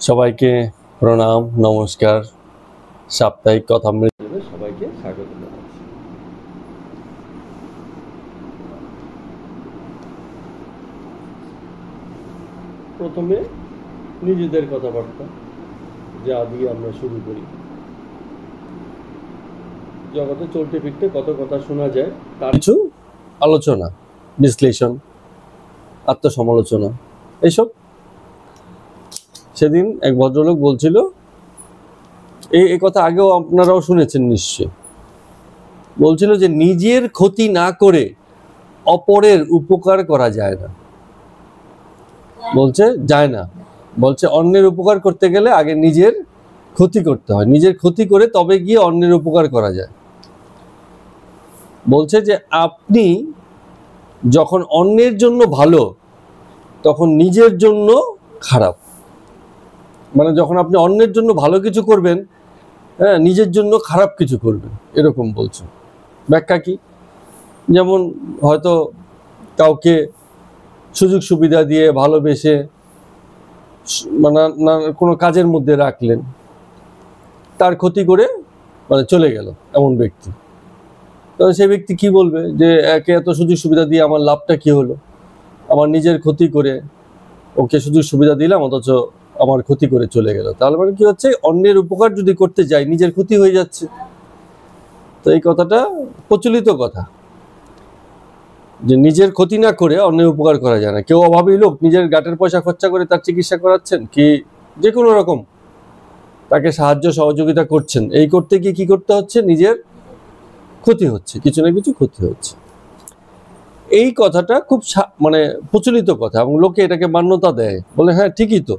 সবাইকে প্রণাম, নমস্কার। সাপ্তাহিক কথামৃতে সবাইকে স্বাগত জানাচ্ছি। প্রথমে নিজেদের কথাবার্তা যা দিয়ে আমরা শুরু করি। জগতে চলতে ফিরতে কত কথা শোনা যায়, তার কিছু আলোচনা, বিশ্লেষণ, আত্মসমালোচনা, এইসব। সেদিন এক ভদ্রলোক বলছিল, এই কথা আগেও আপনারাও শুনেছেন নিশ্চয়, বলছিল যে নিজের ক্ষতি না করে অপরের উপকার করা যায় না। বলছে অন্যের উপকার করতে গেলে আগে নিজের ক্ষতি করতে হয়, নিজের ক্ষতি করে তবে গিয়ে অন্যের উপকার করা যায়। বলছে যে আপনি যখন অন্যের জন্য ভালো তখন নিজের জন্য খারাপ। মানে যখন আপনি অন্যের জন্য ভালো কিছু করবেন, হ্যাঁ, নিজের জন্য খারাপ কিছু করবেন, এরকম বলছে। ব্যাখ্যা কি? যেমন হয়তো কাউকে সুযোগ সুবিধা দিয়ে ভালোবেসে মানে কোনো কাজের মধ্যে রাখলেন, তার ক্ষতি করে মানে চলে গেল এমন ব্যক্তি। তবে সেই ব্যক্তি কি বলবে যে একে এত সুযোগ সুবিধা দিয়ে আমার লাভটা কি হলো? আমার নিজের ক্ষতি করে ওকে সুযোগ সুবিধা দিলাম, অথচ আমার ক্ষতি করে চলে গেল। তাহলে মানে কি হচ্ছে, অন্যের উপকার যদি করতে যাই নিজের ক্ষতি হয়ে যাচ্ছে। তো এই কথাটা প্রচলিত কথা যে নিজের ক্ষতি না করে অন্যের উপকার করা যায় না। কেউ অভাবী লোক নিজের গাটের পয়সা খরচা করে তার চিকিৎসা করাচ্ছেন, কি যে কোনো রকম তাকে সাহায্য সহযোগিতা করছেন, এই করতে গিয়ে কি করতে হচ্ছে, নিজের ক্ষতি হচ্ছে, কিছু না কিছু ক্ষতি হচ্ছে। এই কথাটা খুব মানে প্রচলিত কথা, এবং লোকে এটাকে মান্যতা দেয়, বলে হ্যাঁ ঠিকই তো,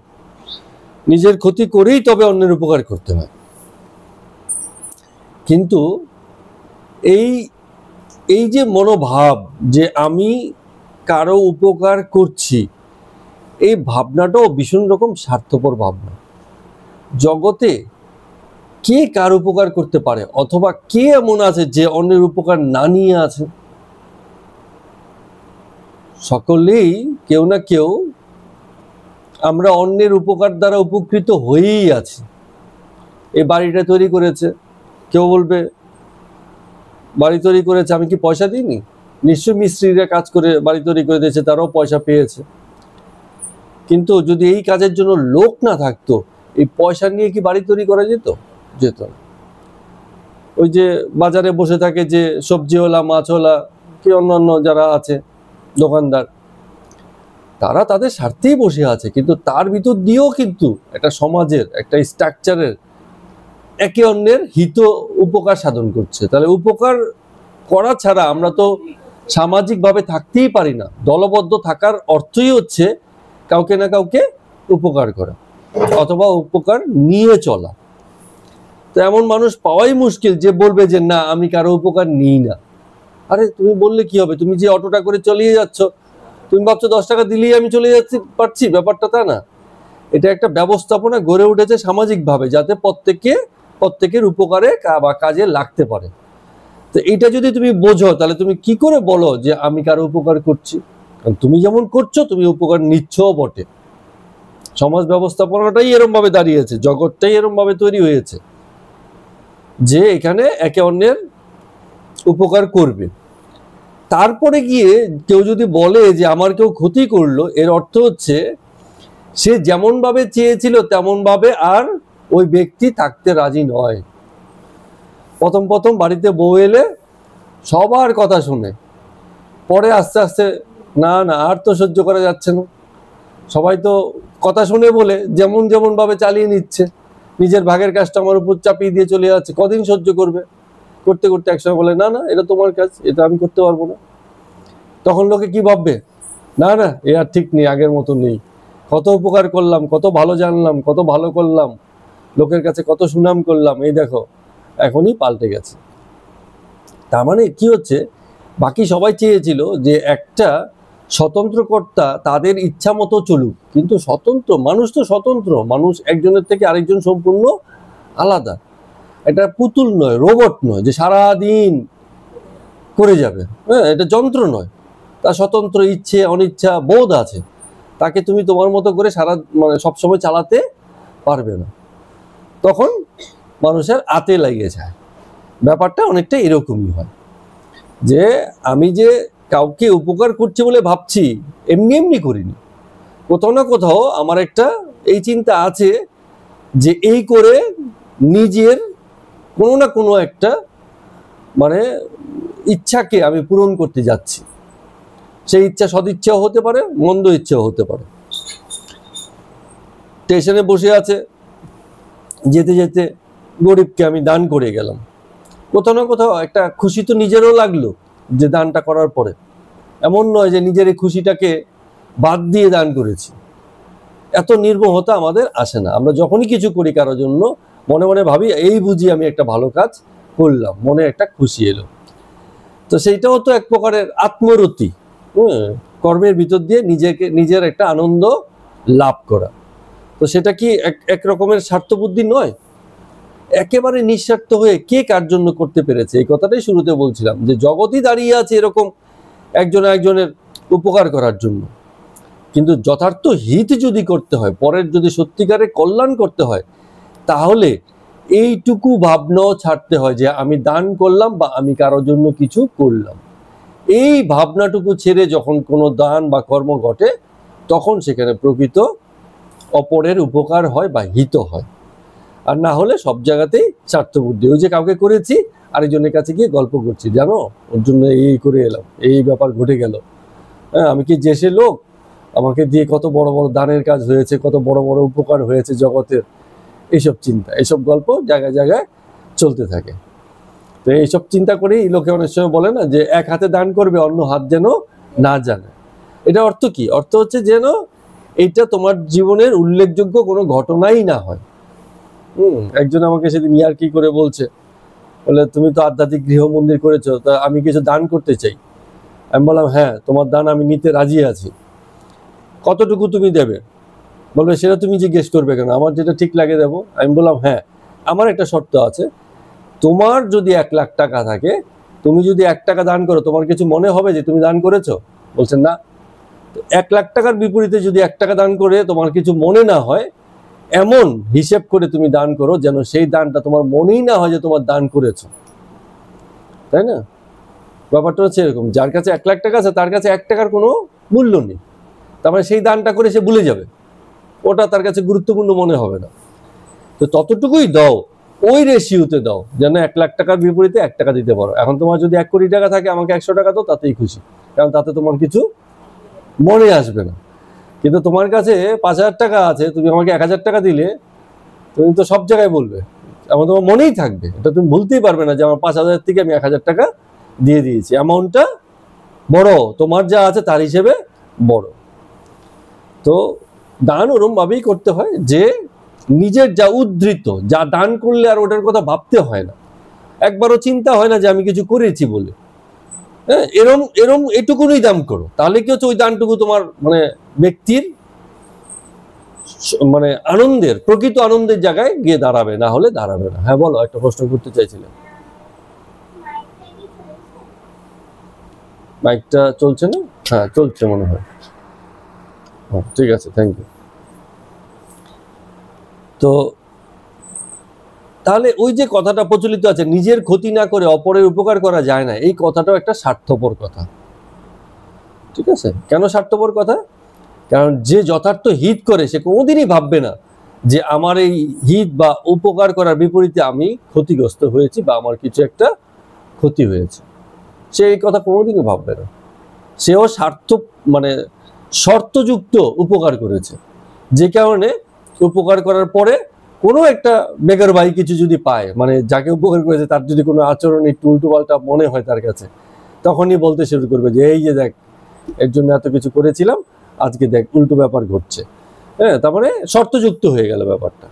নিজের ক্ষতি করেই তবে অন্যের উপকার করতে হয়। কিন্তু এই যে মনোভাব যে আমি কারো উপকার করছি, এই ভাবনাটাও ভীষণ রকম স্বার্থপর ভাবনা। জগতে কে কার উপকার করতে পারে, অথবা কে এমন আছে যে অন্যের উপকার না নিয়ে আছে? সকলেই কেউ না কেউ আমরা অন্যের উপকার দ্বারা উপকৃত হয়েই আছি। এই বাড়িটা তৈরি করেছে, কেউ বলবে বাড়ি তৈরি করেছে, আমি কি পয়সা দিইনি? নিশ্চয়ই মিস্ত্রিরা কাজ করে বাড়ি তৈরি করে দিয়েছে, তারাও পয়সা পেয়েছে। কিন্তু যদি এই কাজের জন্য লোক না থাকতো, এই পয়সা নিয়ে কি বাড়ি তৈরি করা যেত? যেত না। ওই যে বাজারে বসে থাকে যে সবজিওয়ালা, মাছওয়ালা, কি অন্যান্য যারা আছে দোকানদার, তারা তাদের স্বার্থেই বসে আছে, কিন্তু তার ভিতর দিয়েও কিন্তু একটা সমাজের, একটা স্ট্রাকচারের একে অন্যের হিত উপকার সাধন করছে। তাহলে উপকার করা ছাড়া আমরা তো সামাজিকভাবে থাকতেই পারি না। দলবদ্ধ থাকার অর্থই হচ্ছে কাউকে না কাউকে উপকার করা, অথবা উপকার নিয়ে চলা। তো এমন মানুষ পাওয়াই মুশকিল যে বলবে যে না, আমি কারো উপকার নিই না। আরে তুমি বললে কি হবে? তুমি যে অটোটা করে চালিয়ে যাচ্ছ, তুমি ভাবছো 10 টাকা দিলেই আমি চলে যাচ্ছি পারছি, ব্যাপারটা তা না। এটা একটা ব্যবস্থাপনা গড়ে উঠেছে সামাজিকভাবে, যাতে প্রত্যেকের উপকারে বা কাজে লাগতে পারে। তো এটা যদি তুমি বোঝো, তাহলে তুমি কি করে বলো যে আমি কারো উপকার করছি? কারণ তুমি যেমন করছো, তুমি উপকার নিচ্ছও বটে। সমাজ ব্যবস্থাপনাটাই এরম ভাবে দাঁড়িয়েছে, জগৎটাই এরম ভাবে তৈরি হয়েছে যে এখানে একে অন্যের উপকার করবে। তারপরে গিয়ে কেউ যদি বলে যে আমার কেউ ক্ষতি করলো, এর অর্থ হচ্ছে সে যেমন ভাবে চেয়েছিল তেমন ভাবে আর ওই ব্যক্তি থাকতে রাজি নয়। প্রথম বাড়িতে বউ এলে সবার কথা শুনে, পরে আস্তে আস্তে না আর তো সহ্য করা যাচ্ছে না, সবাই তো কথা শুনে বলে যেমন ভাবে চালিয়ে নিচ্ছে, নিজের ভাগের কাজটা আমার উপর চাপিয়ে দিয়ে চলে যাচ্ছে। কদিন সহ্য করবে? করতে করতে একসময় বলে না এটা তোমার কাজ, এটা আমি করতে পারবো না। তখন লোকে কি ভাববে? না এ আর ঠিক নেই, আগের মতো নেই। কত উপকার করলাম, কত ভালো জানলাম, কত ভালো করলাম, লোকের কাছে কত সুনাম করলাম, এই দেখো এখনই পাল্টে গেছে। তার মানে কি হচ্ছে, বাকি সবাই চেয়েছিল যে একটা স্বতন্ত্র কর্তা তাদের ইচ্ছা মতো চলুক, কিন্তু স্বতন্ত্র মানুষ তো স্বতন্ত্র মানুষ, একজনের থেকে আরেকজন সম্পূর্ণ আলাদা। এটা পুতুল নয়, রোবট নয় যে সারাদিন করে যাবে। হ্যাঁ, এটা যন্ত্র নয়, তার স্বতন্ত্র ইচ্ছে অনিচ্ছা বোধ আছে। তাকে তুমি তোমার মতো করে মানে সবসময় চালাতে পারবে না, তখন মানুষের আতে লেগে যায়। ব্যাপারটা অনেকটা এরকমই হয় যে আমি যে কাউকে উপকার করছি বলে ভাবছি, এমনি এমনি করিনি। কোথাও না কোথাও আমার একটা এই চিন্তা আছে যে এই করে নিজের কোনো না কোনো একটা মানে ইচ্ছাকে আমি পূরণ করতে যাচ্ছি। সেই ইচ্ছা সদিচ্ছাও হতে পারে, মন্দ ইচ্ছাও হতে পারে। স্টেশনে বসে আছে, যেতে যেতে গরিবকে আমি দান করে গেলাম, কোথাও না কোথাও একটা খুশি তো নিজেরও লাগলো যে দানটা করার পরে। এমন নয় যে নিজের এই খুশিটাকে বাদ দিয়ে দান করেছি। এত নির্মোহতা আমাদের আসে না। আমরা যখনই কিছু করি কারোর জন্য মনে মনে ভাবি এই বুঝি আমি একটা ভালো কাজ করলাম, মনে একটা খুশি এলো। তো সেইটাও তো এক প্রকারের আত্মরতি, কর্মের ভিতর দিয়ে নিজের একটা আনন্দ লাভ করা। তো সেটা কি এক রকমের স্বার্থবুদ্ধি নয়? একেবারে নিঃস্বার্থ হয়ে কে কার জন্য করতে পেরেছে? এই কথাটাই শুরুতে বলছিলাম যে জগতই দাঁড়িয়ে আছে এরকম একজনের উপকার করার জন্য। কিন্তু যথার্থ হিত যদি করতে হয়, পরের যদি সত্যিকারের কল্যাণ করতে হয়, তাহলে এইটুকু ভাবনাও ছাড়তে হয় যে আমি দান করলাম বা আমি কারোর জন্য কিছু করলাম। এই ভাবনাটুকু ছেড়ে যখন কোনো দান বা কর্ম ঘটে, তখন সেখানে প্রকৃত অপরের উপকার হয় বা হিত হয়। আর না হলে সব জায়গাতেই স্বার্থবুদ্ধি। ওই যে কাউকে করেছি, আরেকজনের কাছে গিয়ে গল্প করছি, জানো ওর জন্য এই করে এলাম, এই ব্যাপার ঘটে গেল, হ্যাঁ আমি কি যে সে লোক, আমাকে দিয়ে কত বড় বড় দানের কাজ হয়েছে, কত বড় বড় উপকার হয়েছে জগতের। এইসব চিন্তা, এইসব গল্প জায়গায় জায়গায় চলতে থাকে। তো এইসব চিন্তা করেই লোকে অনেক সময় বলে না যে এক হাতে দান করবে, অন্য হাত যেন না জানে। এটা অর্থ কি? অর্থ হচ্ছে যেন এইটা তোমার জীবনের উল্লেখযোগ্য কোনো ঘটনাই না হয়। একজন আমাকে সেদিন ইয়ার্কি করে বলছে, বলে তুমি তো আধ্যাত্মিক গৃহ মন্দির করেছো, তা আমি কিছু দান করতে চাই। আমি বললাম হ্যাঁ, তোমার দান আমি নিতে রাজি আছি, কতটুকু তুমি দেবে? বলবে সেটা তুমি জিজ্ঞেস করবে কেন, আমার যেটা ঠিক লাগে দেবো। আমি বললাম হ্যাঁ, আমার একটা শর্ত আছে, তোমার যদি 1 লাখ টাকা থাকে, তুমি যদি 1 টাকা দান করো, তোমার কিছু মনে হবে যে তুমি দান করেছো? বলছেন না। 1 লাখ টাকার বিপরীতে যদি 1 টাকা দান করে তোমার কিছু মনে না হয়, এমন হিসেব করে তুমি দান করো যেন সেই দানটা তোমার মনেই না হয় যে তোমার দান করেছো। তাই না? ব্যাপারটা হচ্ছে এরকম, যার কাছে 1 লাখ টাকা আছে তার কাছে 1 টাকার কোনো মূল্য নেই। তার মানে সেই দানটা করে সে ভুলে যাবে, ওটা তার কাছে গুরুত্বপূর্ণ মনে হবে না। তো ততটুকুই দাও, ওই রেশিওতে দাও যেন 1 লাখ টাকার বিপরীতে 1 টাকা দিতে পারো। এখন তোমার যদি 1 কোটি টাকা থাকে, আমাকে 100 টাকা দাও, তাতেই খুশি, কারণ তাতে তোমার কিছু মনে আসবে না। কিন্তু তোমার কাছে 5,000 টাকা আছে, তুমি আমাকে 1,000 টাকা দিলে, তুমি তো সব জায়গায় বলবে, এমন তোমার মনেই থাকবে, এটা তুমি ভুলতেই পারবে না যে আমার 5,000 থেকে আমি 1,000 টাকা দিয়ে দিয়েছি। অ্যামাউন্টটা বড়, তোমার যা আছে তার হিসেবে বড়। তো দান ওরম ভাবেই করতে হয় যে নিজের যা উদ্ধৃত, যা দান করলে আর ওটার কথা ভাবতে হয় না, একবারও চিন্তা হয় না যে আমি কিছু করেছি বলে। হ্যাঁ, এরম এরম এটুকুনই দান করো, তাহলে কি হচ্ছে ওই দানটুকু তোমার মানে ব্যক্তির মানে আনন্দের, প্রকৃত আনন্দের জায়গায় গিয়ে দাঁড়াবে, না হলে দাঁড়াবে না। হ্যাঁ বলো, একটা প্রশ্ন করতে চাইছিলেন। মাইকটা চলছে না? হ্যাঁ চলছে মনে হয়। ঠিক আছে, থ্যাংক ইউ। তো তাহলে ওই যে কথাটা প্রচলিত আছে, নিজের ক্ষতি না করে অপরের উপকার করা যায় না, এই কথাটাও একটা স্বার্থপর কথা। ঠিক আছে, কেন স্বার্থপর কথা? কারণ যে যথার্থ হিত করে সে কোনোদিনই ভাববে না যে আমার এই হিত বা উপকার করার বিপরীতে আমি ক্ষতিগ্রস্ত হয়েছি বা আমার কিছু একটা ক্ষতি হয়েছে, সে এই কথা কোনোদিনই ভাববে না। সেও স্বার্থ মানে শর্তযুক্ত উপকার করেছে, যে কারণে উপকার করার পরে কোনো একটা বেগার ভাই কিছু যদি পায়, মানে যাকে উপকার করেছে তার যদি কোনো আচরণ একটু উল্টোপাল্টা মনে হয় তার কাছে, তখনই বলতে শুরু করবে যে এই যে দেখ, এর জন্য এত কিছু করেছিলাম, আজকে দেখ উল্টো ব্যাপার ঘটছে। হ্যাঁ, তার মানে শর্তযুক্ত হয়ে গেল ব্যাপারটা।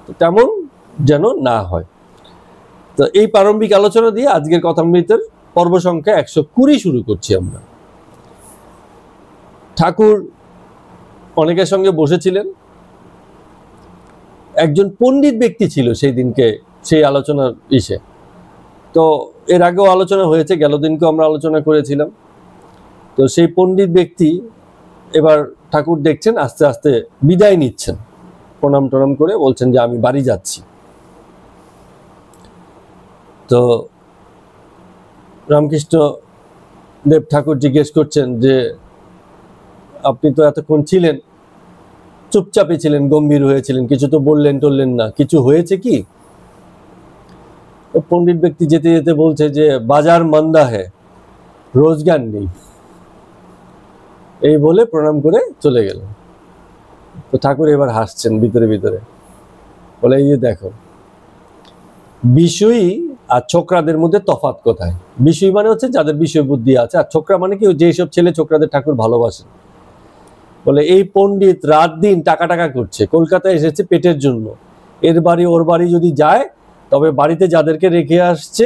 তো তেমন যেন না হয়। তো এই প্রারম্ভিক আলোচনা দিয়ে আজকের কথামৃতের পর্ব সংখ্যা 120 শুরু করছি আমরা। ঠাকুর অনেকের সঙ্গে বসেছিলেন, একজন পণ্ডিত ব্যক্তি ছিল সেই দিনকে সেই আলোচনার ইসে। তো এর আগেও আলোচনা হয়েছে, গেল দিনকেও আমরা আলোচনা করেছিলাম। তো সেই পণ্ডিত ব্যক্তি এবার ঠাকুর দেখছেন আস্তে আস্তে বিদায় নিচ্ছেন। প্রণাম টনাম করে বলছেন যে আমি বাড়ি যাচ্ছি। তো রামকৃষ্ণ দেব ঠাকুর জিজ্ঞেস করছেন যে আপনি তো এতক্ষণ ছিলেন, চুপচাপই ছিলেন, গম্ভীর হয়েছিলেন, কিছু তো বললেন টললেন না, কিছু হয়েছে কি? পণ্ডিত ব্যক্তি যেতে যেতে বলছে যে বাজার মন্দা হ্যায়, রোজগার নেই, এই বলে প্রণাম করে চলে গেল। তো ঠাকুর এবার হাসছেন ভিতরে ভিতরে, বলে এই যে দেখো, বিষয়ী আর ছোকরাদের মধ্যে তফাৎ কোথায়? বিষয় মানে হচ্ছে যাদের বিষয় বুদ্ধি আছে, আর ছোকরা মানে কি যেসব ছেলে ছোকরাদের ঠাকুর ভালোবাসেন। বলে এই পণ্ডিত রাত দিন টাকা টাকা করছে, কলকাতায় এসেছে পেটের জন্য, এর বাড়ি ওর বাড়ি যদি যায় তবে বাড়িতে যাদেরকে রেখে আসছে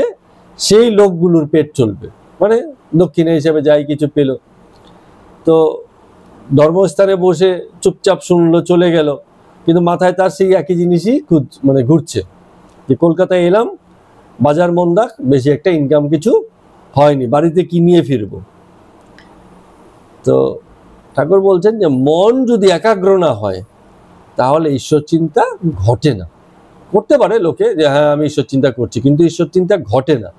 সেই লোকগুলোর পেট চলবে, মানে দক্ষিণা হিসেবে যাই কিছু পেল। তো ধর্মস্থানে বসে চুপচাপ শুনলো, চলে গেল, কিন্তু মাথায় তার সেই একই জিনিসই মানে ঘুরছে যে কলকাতায় এলাম, বাজার মন্দা, বেশি একটা ইনকাম কিছু হয়নি, বাড়িতে কি নিয়ে ফিরবো। তো ঠাকুর বলছেন যে মন যদি একাগ্র না হয় তাহলে ঈশ্বর চিন্তা ঘটে না। করতে পারে লোকে যে হ্যাঁ আমি ঈশ্বর চিন্তা করছি, কিন্তু ঈশ্বর চিন্তা ঘটে না,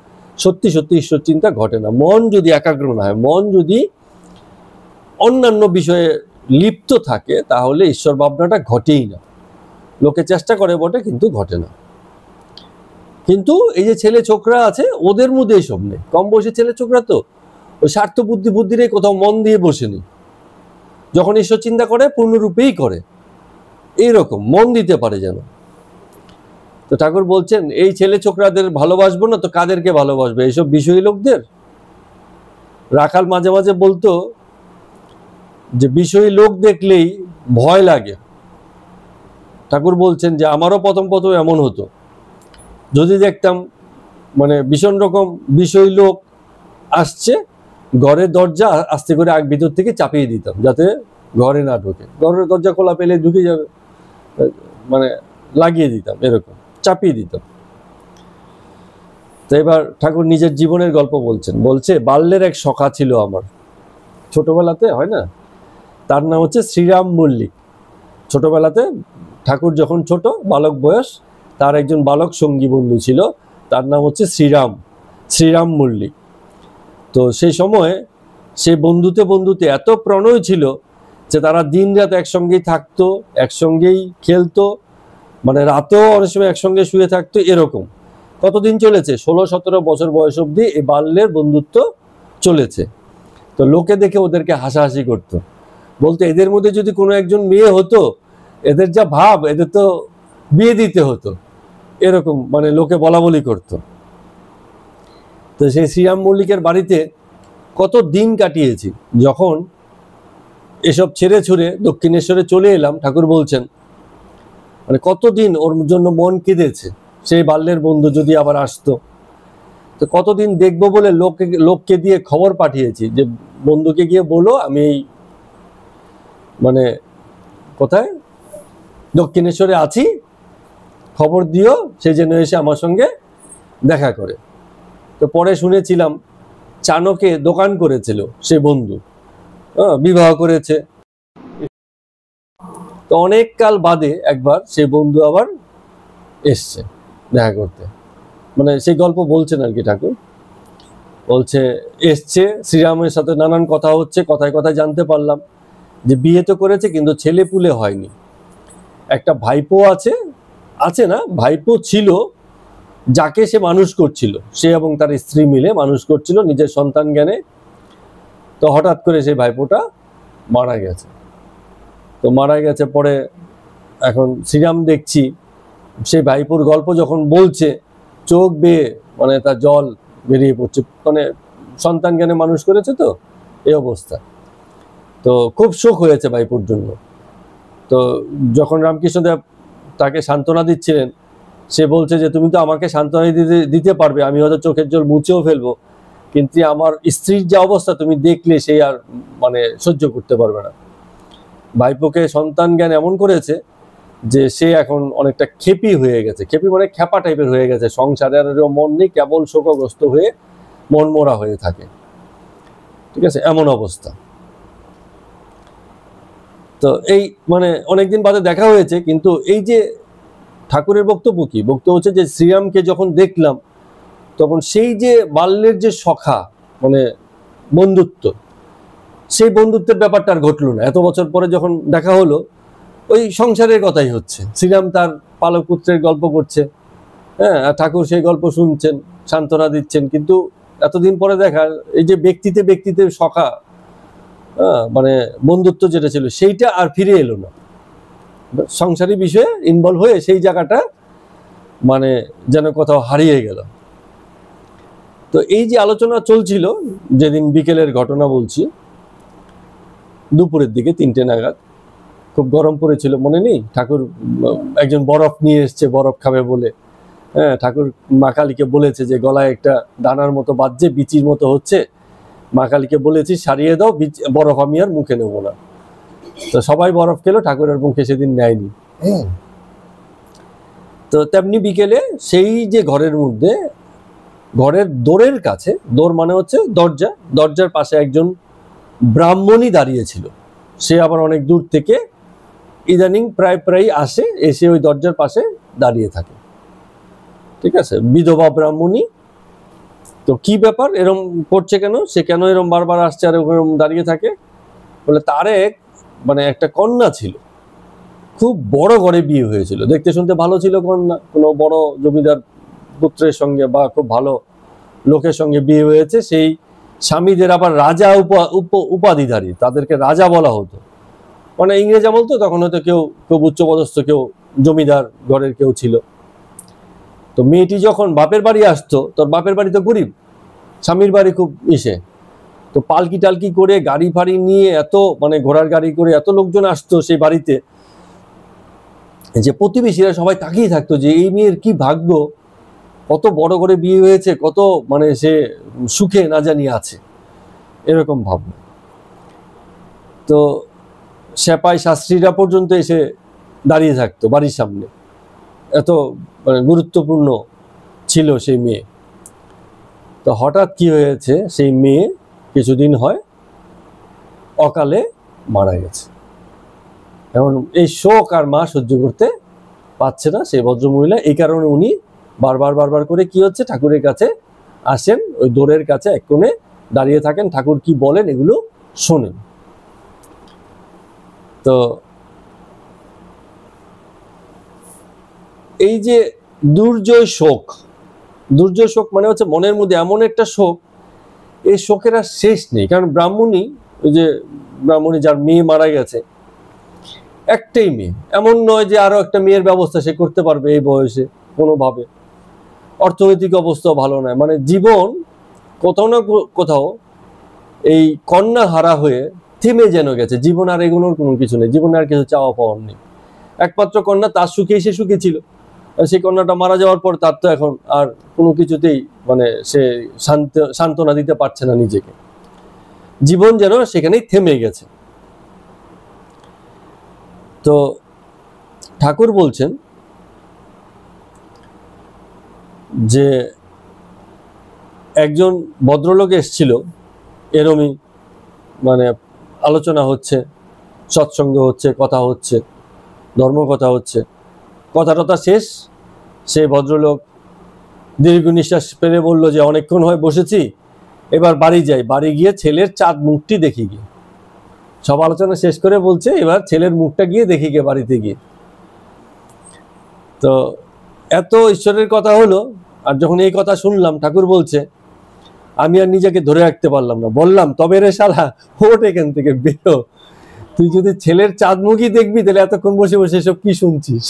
সত্যি সত্যি ঈশ্বর চিন্তা ঘটে না। মন যদি একাগ্র না হয়, মন যদি অন্যান্য বিষয়ে লিপ্ত থাকে, তাহলে ঈশ্বর ভাবনাটা ঘটেই না। লোকে চেষ্টা করে বটে, কিন্তু ঘটে না। কিন্তু এই যে ছেলে ছোকরা আছে, ওদের মধ্যে এইসব নেই। কম বয়সী ছেলে ছোকরা তো ওই স্বার্থ বুদ্ধিরে কোথাও মন দিয়ে বসেনি, যখন ঈশ্বর চিন্তা করে পূর্ণরূপেই করে, এইরকম মন দিতে পারে যেন। তো ঠাকুর বলছেন এই ছেলে ছোকরাদের ভালোবাসবো না তো কাদেরকে ভালোবাসবে? এইসব বিষয়ী লোকদের। রাখাল মাঝে মাঝে বলতো যে বিষয়ী লোক দেখলেই ভয় লাগে। ঠাকুর বলছেন যে আমারও প্রথম প্রথম এমন হতো, যদি দেখতাম মানে ভীষণ রকম বিষয়ী লোক আসছে, ঘরের দরজা আস্তে করে ভিতর থেকে চাপিয়ে দিতাম যাতে ঘরে না ঢোকে। ঘরের দরজা খোলা পেলে ঢুকে যাবে, মানে লাগিয়ে দিতাম, এরকম চাপিয়ে দিতাম। তো এবার ঠাকুর নিজের জীবনের গল্প বলছেন, বলছে বাল্যের এক সখা ছিল আমার, ছোটবেলাতে হয় না, তার নাম হচ্ছে শ্রীরাম মল্লিক। ছোটবেলাতে ঠাকুর যখন ছোট বালক বয়স, তার একজন বালক সঙ্গী বন্ধু ছিল, তার নাম হচ্ছে শ্রীরাম মল্লিক। তো সেই সময় সে বন্ধুতে এত প্রণয় ছিল যে তারা দিন রাত একসঙ্গেই থাকতো, একসঙ্গেই খেলতো, মানে রাতেও অনেক সময় একসঙ্গে শুয়ে থাকতো। এরকম কতদিন চলেছে, 16-17 বছর বয়স অবধি এই বাল্যের বন্ধুত্ব চলেছে। তো লোকে দেখে ওদেরকে হাসাহাসি করতো, বলতো এদের মধ্যে যদি কোনো একজন মেয়ে হতো, এদের যা ভাব, এদের তো বিয়ে দিতে হতো, এরকম মানে লোকে বলা বলি করতো। তো সেই শ্রীরাম মল্লিকের বাড়িতে কত দিন কাটিয়েছি। যখন এসব ছেড়ে ছুড়ে দক্ষিণেশ্বরে চলে এলাম, ঠাকুর বলছেন মানে কতদিন ওর জন্য মন কেঁদেছে। সেই বাল্যের বন্ধু যদি আবার আসতো, তো কতদিন দেখবো বলে লোককে দিয়ে খবর পাঠিয়েছি যে বন্ধুকে গিয়ে বলো আমি মানে কোথায় দক্ষিণেশ্বরে আছি, খবর দিও, সে যেন এসে আমার সঙ্গে দেখা করে। তো পরে শুনেছিলাম চাণকে দোকান করেছিল সে বন্ধু, বিবাহ করেছে। তো অনেক কাল বাদে একবার সে বন্ধু আবার এসছে দেখা করতে, মানে সেই গল্প বলছেন আর কি। ঠাকুর বলছে এসছে, শ্রীরামের সাথে নানান কথা হচ্ছে, কথায় কথায় জানতে পারলাম যে বিয়ে তো করেছে কিন্তু ছেলে পুলে হয়নি। একটা ভাইপো আছে না, ভাইপো ছিল যাকে সে মানুষ করছিল, সে এবং তার স্ত্রী মিলে মানুষ করছিল নিজের সন্তান জ্ঞানে। তো হঠাৎ করে সেই ভাইপোটা মারা গেছে। তো মারা গেছে পরে এখন শ্রীরাম দেখছি সেই ভাইপোর গল্প যখন বলছে, চোখ বেয়ে মানে তার জল বেরিয়ে পড়ছে, মানে সন্তান জ্ঞানে মানুষ করেছে তো এই অবস্থা। তো খুব শোক হয়েছে ভাইপোর জন্য। তো যখন রামকৃষ্ণদেব তাকে সান্ত্বনা দিচ্ছিলেন, সে বলছে যে তুমি তো আমাকে সান্ত্বনা দিতে পারবে, আমি হয়তো চোখের জল মুছেও ফেলবো, কিন্তু আমার স্ত্রীর যে অবস্থা তুমি দেখলে সে আর মানে সহ্য করতে পারবে না। ভাইপোকে সন্তান জ্ঞান এমন করেছে যে সে এখন অনেকটা খেপি হয়ে গেছে, খেপি মানে খ্যাপা টাইপের হয়ে গেছে, সংসারের মন নেই, কেবল শোকগ্রস্ত হয়ে মনমরা হয়ে থাকে। ঠিক আছে, এমন অবস্থা। তো এই মানে অনেকদিন বাদে দেখা হয়েছে, কিন্তু এই যে ঠাকুরের বক্তব্য কি, বক্তব্য হচ্ছে যে শ্রীরামকে যখন দেখলাম তখন সেই যে বাল্যের যে সখা মানে বন্ধুত্ব, সেই বন্ধুত্বের ব্যাপারটা আর ঘটলো না। এত বছর পরে যখন দেখা হলো, ওই সংসারের কথাই হচ্ছে। শ্রীরাম তার পালক পুত্রের গল্প করছে, হ্যাঁ, আর ঠাকুর সেই গল্প শুনছেন, সান্ত্বনা দিচ্ছেন। কিন্তু এতদিন পরে দেখা, এই যে ব্যক্তিতে ব্যক্তিতে সখা মানে বন্ধুত্ব যেটা ছিল সেইটা আর ফিরে এলো না। সংসারী বিষয়ে ইনভলভ হয়ে সেই জায়গাটা মানে যেন কোথাও হারিয়ে গেল। তো এই যে আলোচনা চলছিল, যেদিন বিকেলের ঘটনা বলছি, দুপুরের দিকে 3টে নাগাদ, খুব গরম পড়েছিল, মনে নেই? ঠাকুর একজন বরফ নিয়ে এসছে, বরফ খাবে বলে। হ্যাঁ, ঠাকুর মা কালীকে বলেছে যে গলায় একটা দানার মতো বাজছে, বিচির মতো হচ্ছে, মা কালীকে বলেছি সারিয়ে দাও, বরফ আমি আর মুখে নেবো না। তো সবাই বরফ খেলো, ঠাকুরের মুখে সেদিন নেয়নি। তো তেমনি বিকেলে সেই যে ঘরের মধ্যে, ঘরের দোরের কাছে, দোর মানে হচ্ছে দরজা, দরজার পাশে একজন ব্রাহ্মণী দাঁড়িয়েছিল। সে আবার অনেক দূর থেকে ইদানিং প্রায় আসে, এসে ওই দরজার পাশে দাঁড়িয়ে থাকে। ঠিক আছে, বিধবা ব্রাহ্মণী। তো কি ব্যাপার, এরম করছে কেন, সে কেন এরম বারবার আসছে আর এরম দাঁড়িয়ে থাকে? বলে তার মানে একটা কন্যা ছিল, খুব বড় ঘরে বিয়ে হয়েছিল, দেখতে শুনতে ভালো ছিল কন্যা, কোনো বড় জমিদার পুত্রের সঙ্গে বা খুব ভালো লোকের সঙ্গে বিয়ে হয়েছে। সেই স্বামীদের আবার রাজা উপাধিধারী, তাদেরকে রাজা বলা হতো। মানে ইংরেজ আমল তো, তখন হয়তো কেউ খুব উচ্চপদস্থ, কেউ জমিদার ঘরের কেউ ছিল। তো মেয়েটি যখন বাপের বাড়ি আসতো, তোর বাপের বাড়ি তো গরিব, স্বামীর বাড়ি খুব ইসে, তো পালকি টালকি করে গাড়ি ফাড়ি নিয়ে এত মানে ঘোড়ার গাড়ি করে এত লোকজন আসতো সেই বাড়িতে, যে প্রতিবেশীরা সবাই তাকিয়ে থাকতো যে এই মেয়ের কি ভাগ্য, কত বড় করে বিয়ে হয়েছে, কত মানে সে সুখে না জানি আছে, এরকম ভাবনা। তো সেপাই শাস্ত্রীরা পর্যন্ত এসে দাঁড়িয়ে থাকতো বাড়ির সামনে, এত মানে গুরুত্বপূর্ণ ছিল সেই মেয়ে। তো হঠাৎ কি হয়েছে, সেই মেয়ে কিছুদিন হয় অকালে মারা গেছে। এখন এই শোক আর মা সহ্য করতে পারছে না সেই ভদ্রমহিলা, এই কারণে উনি বারবার করে কি হচ্ছে, ঠাকুরের কাছে আসেন, ওই দোরের কাছে এক কোণে দাঁড়িয়ে থাকেন, ঠাকুর কি বলেন এগুলো শোনেন। তো এই যে দুর্জয় শোক মানে হচ্ছে মনের মধ্যে এমন একটা শোক, এই শোকের আর শেষ নেই। কারণ ব্রাহ্মণী, ওই যে ব্রাহ্মণী যার মেয়ে মারা গেছে, একটাই মেয়ে, এমন নয় যে আরো একটা মেয়ের ব্যবস্থা সে করতে পারবে এই বয়সে কোনোভাবে। অর্থনৈতিক অবস্থা ভালো নয়, মানে জীবন কোথাও না কোথাও এই কন্যা হারা হয়ে থেমে যেন গেছে। জীবন আর এগোনোর কোনো কিছু নেই, জীবনে আর কিছু চাওয়া পাওয়ার নেই। একমাত্র কন্যা, তার সুখে সে সুখী ছিল, সেই কন্যাটা মারা যাওয়ার পর তার তো এখন আর কোনো কিছুতেই মানে সে সান্ত্বনা দিতে পারছে না নিজেকে, জীবন যেন সেখানেই থেমে গেছে। তো ঠাকুর বলছেন যে একজন ভদ্রলোক এসেছিল, এরমই মানে আলোচনা হচ্ছে, সৎসঙ্গ হচ্ছে, কথা হচ্ছে, ধর্মকথা হচ্ছে, কথাটা শেষ, সেই ভদ্রলোক দীর্ঘ নিঃশ্বাস ফেলে বলল যে অনেকক্ষণ হয়ে বসেছি, এবার বাড়ি যাই, বাড়ি গিয়ে ছেলের চাঁদ মুখটি দেখি গিয়ে। সব আলোচনা শেষ করে বলছে এবার ছেলের মুখটা গিয়ে দেখি গিয়ে বাড়িতে গিয়ে। তো এত ঈশ্বরের কথা হলো, আর যখন এই কথা শুনলাম, ঠাকুর বলছে আমি আর নিজেকে ধরে রাখতে পারলাম না, বললাম তবে রে শালা, ওঠ এখান থেকে, বেরো, তুই যদি ছেলের চাঁদ মুখই দেখবি তাহলে এতক্ষণ বসে বসে সব কি শুনছিস।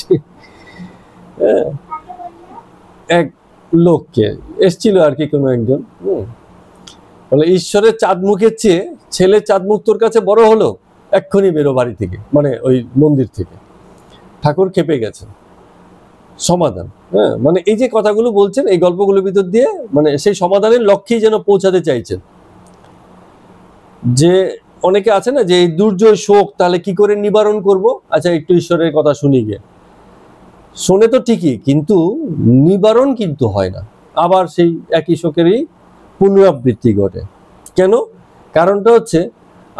এক লোককে এসছিল আর কি কোনো একজন, বলে ঈশ্বরের চাঁদ মুখের চেয়ে ছেলের চাঁদ মুখ তোর কাছে বড় হলো, এক্ষুনি বেরো বাড়ি থেকে, মানে ওই মন্দির থেকে। ঠাকুর খেপে গেছেন। সমাধান, হ্যাঁ, মানে এই যে কথাগুলো বলছেন, এই গল্পগুলোর ভিতর দিয়ে মানে সেই সমাধানের লক্ষ্যেই যেন পৌঁছাতে চাইছেন। যে অনেকে আছে না যে এই দুর্জয় শোক তাহলে কি করে নিবারণ করব, আচ্ছা একটু ঈশ্বরের কথা শুনি গিয়ে, শোনে তো ঠিকই, কিন্তু নিবারণ কিন্তু হয় না, আবার সেই একই শোকেরই পুনরাবৃত্তি ঘটে। কেন? কারণটা হচ্ছে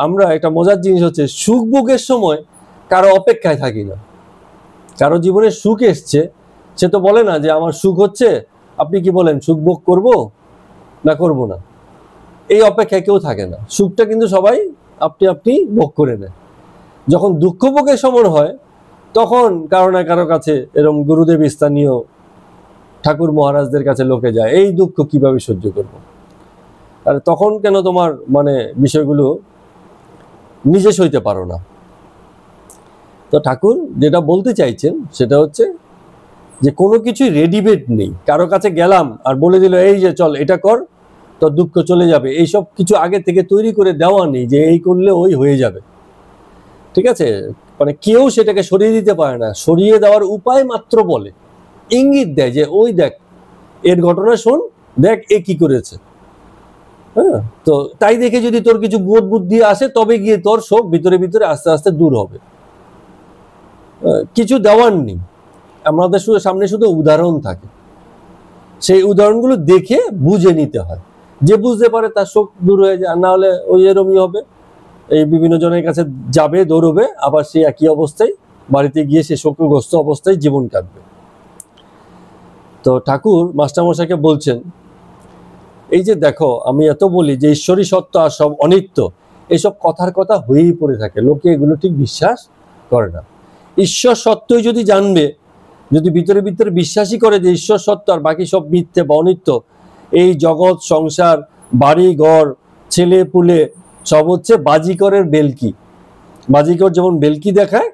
আমরা, একটা মজার জিনিস হচ্ছে, সুখ ভোগের সময় কারো অপেক্ষায় থাকি না। কারো জীবনে সুখ এসছে, সে তো বলে না যে আমার সুখ হচ্ছে, আপনি কি বলেন সুখ ভোগ করবো না করব না, এই অপেক্ষায় কেউ থাকে না। সুখটা কিন্তু সবাই আপনি আপনি ভোগ করে নেয়। যখন দুঃখ ভোগের সময় হয় তখন কারো না কারো কাছে এরকম গুরুদেব স্থানীয় ঠাকুর মহারাজদের কাছে লোকে যায়, এই দুঃখ কিভাবে সহ্য করব। আর তখন কেন তোমার মানে বিষয়গুলো নিজে সইতে পারো না। তো ঠাকুর যেটা বলতে চাইছেন সেটা হচ্ছে যে কোনো কিছুই রেডিমেড নেই। কারো কাছে গেলাম আর বলে দিল এই যে চল এটা কর, তো দুঃখ চলে যাবে, এইসব কিছু আগে থেকে তৈরি করে দেওয়া নেই যে এই করলে ওই হয়ে যাবে। ঠিক আছে, মানে কেউ সেটাকে সরিয়ে দিতে পারে না। সরিয়ে দেওয়ার উপায় মাত্র বলে, ইঙ্গিত দেয় যে ওই দেখ এর ঘটনা শোন, দেখ এ কি করেছে। হ্যাঁ, তো তাই দেখে যদি তোর কিছু বোধ বুদ্ধি আসে তবে গিয়ে তোর শোক ভিতরে ভিতরে আস্তে আস্তে দূর হবে। কিছু দেওয়ার নেই, আমাদের সামনে শুধু উদাহরণ থাকে, সেই উদাহরণগুলো দেখে বুঝে নিতে হয়। যে বুঝতে পারে তার শোক দূর হয়ে যায়, না হলে ওই এরমই হবে, এই বিভিন্ন জনের কাছে যাবে, দৌড়বে, আবার সে একই অবস্থায় বাড়িতে গিয়ে সে শোকগ্রস্ত অবস্থায় জীবন কাটবে। তো ঠাকুর মাস্টারমশাইকে বলছেন এই যে দেখো আমি এত বলি যে ঈশ্বরী সত্য আর সব অনিত্য, এইসব কথার কথা হয়েই পড়ে থাকে, লোকে এগুলো ঠিক বিশ্বাস করে না। ঈশ্বর সত্যই যদি জানবে, যদি ভিতরে ভিতরে বিশ্বাসই করে যে ঈশ্বর সত্য আর বাকি সব মিথ্যে বা অনিত্য, এই জগৎ সংসার বাড়ি ঘর ছেলে পুলে সব হচ্ছে বাজিকরের বেলকি। বাজিকর যেমন বেলকি দেখায়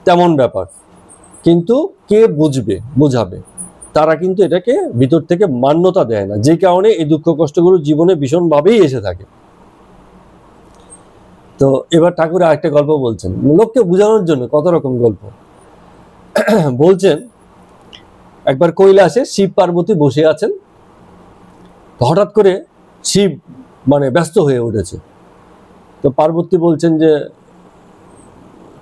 তেমন ব্যাপার, কিন্তু কে বুঝবে বোঝাবে, তারা কিন্তু এটাকে ভিতর থেকে মান্যতা দেয় না, যে কারণে এই দুঃখ কষ্টগুলো জীবনে ভীষণভাবেই এসে থাকে। তো এবার ঠাকুর আরেকটা গল্প বলছেন লোককে বোঝানোর জন্য, কত রকম গল্প বলছেন। একবার কৈলাসে শিব পার্বতী বসে আছেন, হঠাৎ করে শিব মানে ব্যস্ত হয়ে উঠেছে। তো পার্বতী বলছেন যে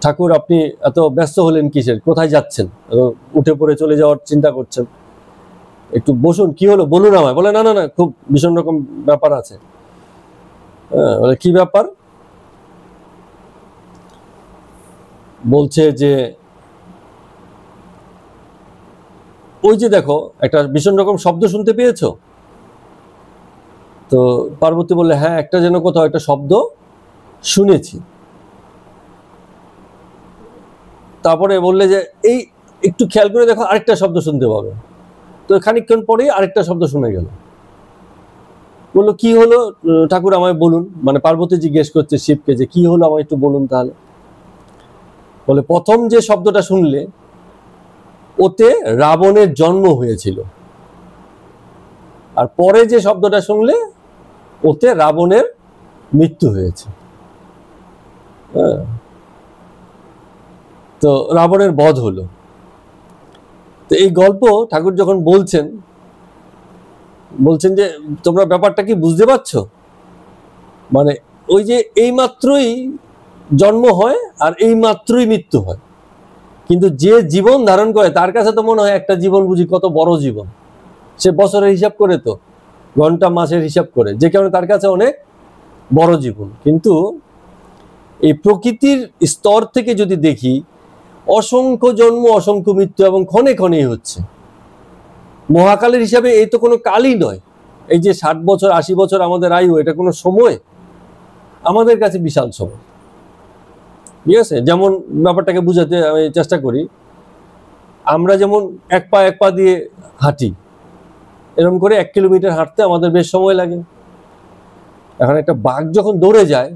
ঠাকুর আপনি এত ব্যস্ত হলেন কিসের, কোথায় যাচ্ছেন, উঠে পড়ে চলে যাওয়ার চিন্তা করছেন, একটু বসুন, কি হলো বলুন আমায়। বলে না না না, খুব ভীষণ রকম ব্যাপার আছে। বলে কি ব্যাপার? বলছে যে ওই যে দেখো একটা ভীষণ রকম শব্দ শুনতে পেয়েছো? তো পার্বতী বললে হ্যাঁ, একটা যেন কোথাও একটা শব্দ শুনেছি। তারপরে বললে যে এই একটু খেয়াল করে দেখো আরেকটা শব্দ শুনতে পাবে। তো খানিকক্ষণ পরেই আরেকটা শব্দ শুনে গেল। বললো কি হলো ঠাকুর আমায় বলুন, মানে পার্বতী জিজ্ঞেস করছে শিবকে যে কি হলো আমায় একটু বলুন তাহলে। বলে প্রথম যে শব্দটা শুনলে ওতে রাবণের জন্ম হয়েছিল, আর পরে যে শব্দটা শুনলে ওতে রাবণের মৃত্যু হয়েছে। তো রাবণের বধ হলো। তো এই গল্প ঠাকুর যখন বলছেন যে তোমরা ব্যাপারটা কি বুঝতে পারছো, মানে ওই যে এই মাত্রই জন্ম হয় আর এই মাত্রই মৃত্যু হয়, কিন্তু যে জীবন ধারণ করে তার কাছে তো মনে হয় একটা জীবন বুঝি কত বড় জীবন, সে বছরের হিসাব করে, তো ঘন্টা মাসের হিসাব করে, যে কারণে তার কাছে অনেক বড় জীবন। কিন্তু এই প্রকৃতির স্তর থেকে যদি দেখি, অসংখ্য জন্ম অসংখ্য মৃত্যু এবং ক্ষণে ক্ষণেই হচ্ছে। মহাকালের হিসাবে এই তো কোনো কালই নয়। এই যে 60 বছর 80 বছর আমাদের আয়ু, এটা কোনো সময়? আমাদের কাছে বিশাল সময়। ঠিক আছে, যেমন ব্যাপারটাকে বুঝাতে আমি চেষ্টা করি, আমরা যেমন এক পা দিয়ে হাঁটি, এরকম করে 1 কিলোমিটার হাঁটতে আমাদের বেশ সময় লাগে। এখন একটা বাঘ যখন দৌড়ে যায়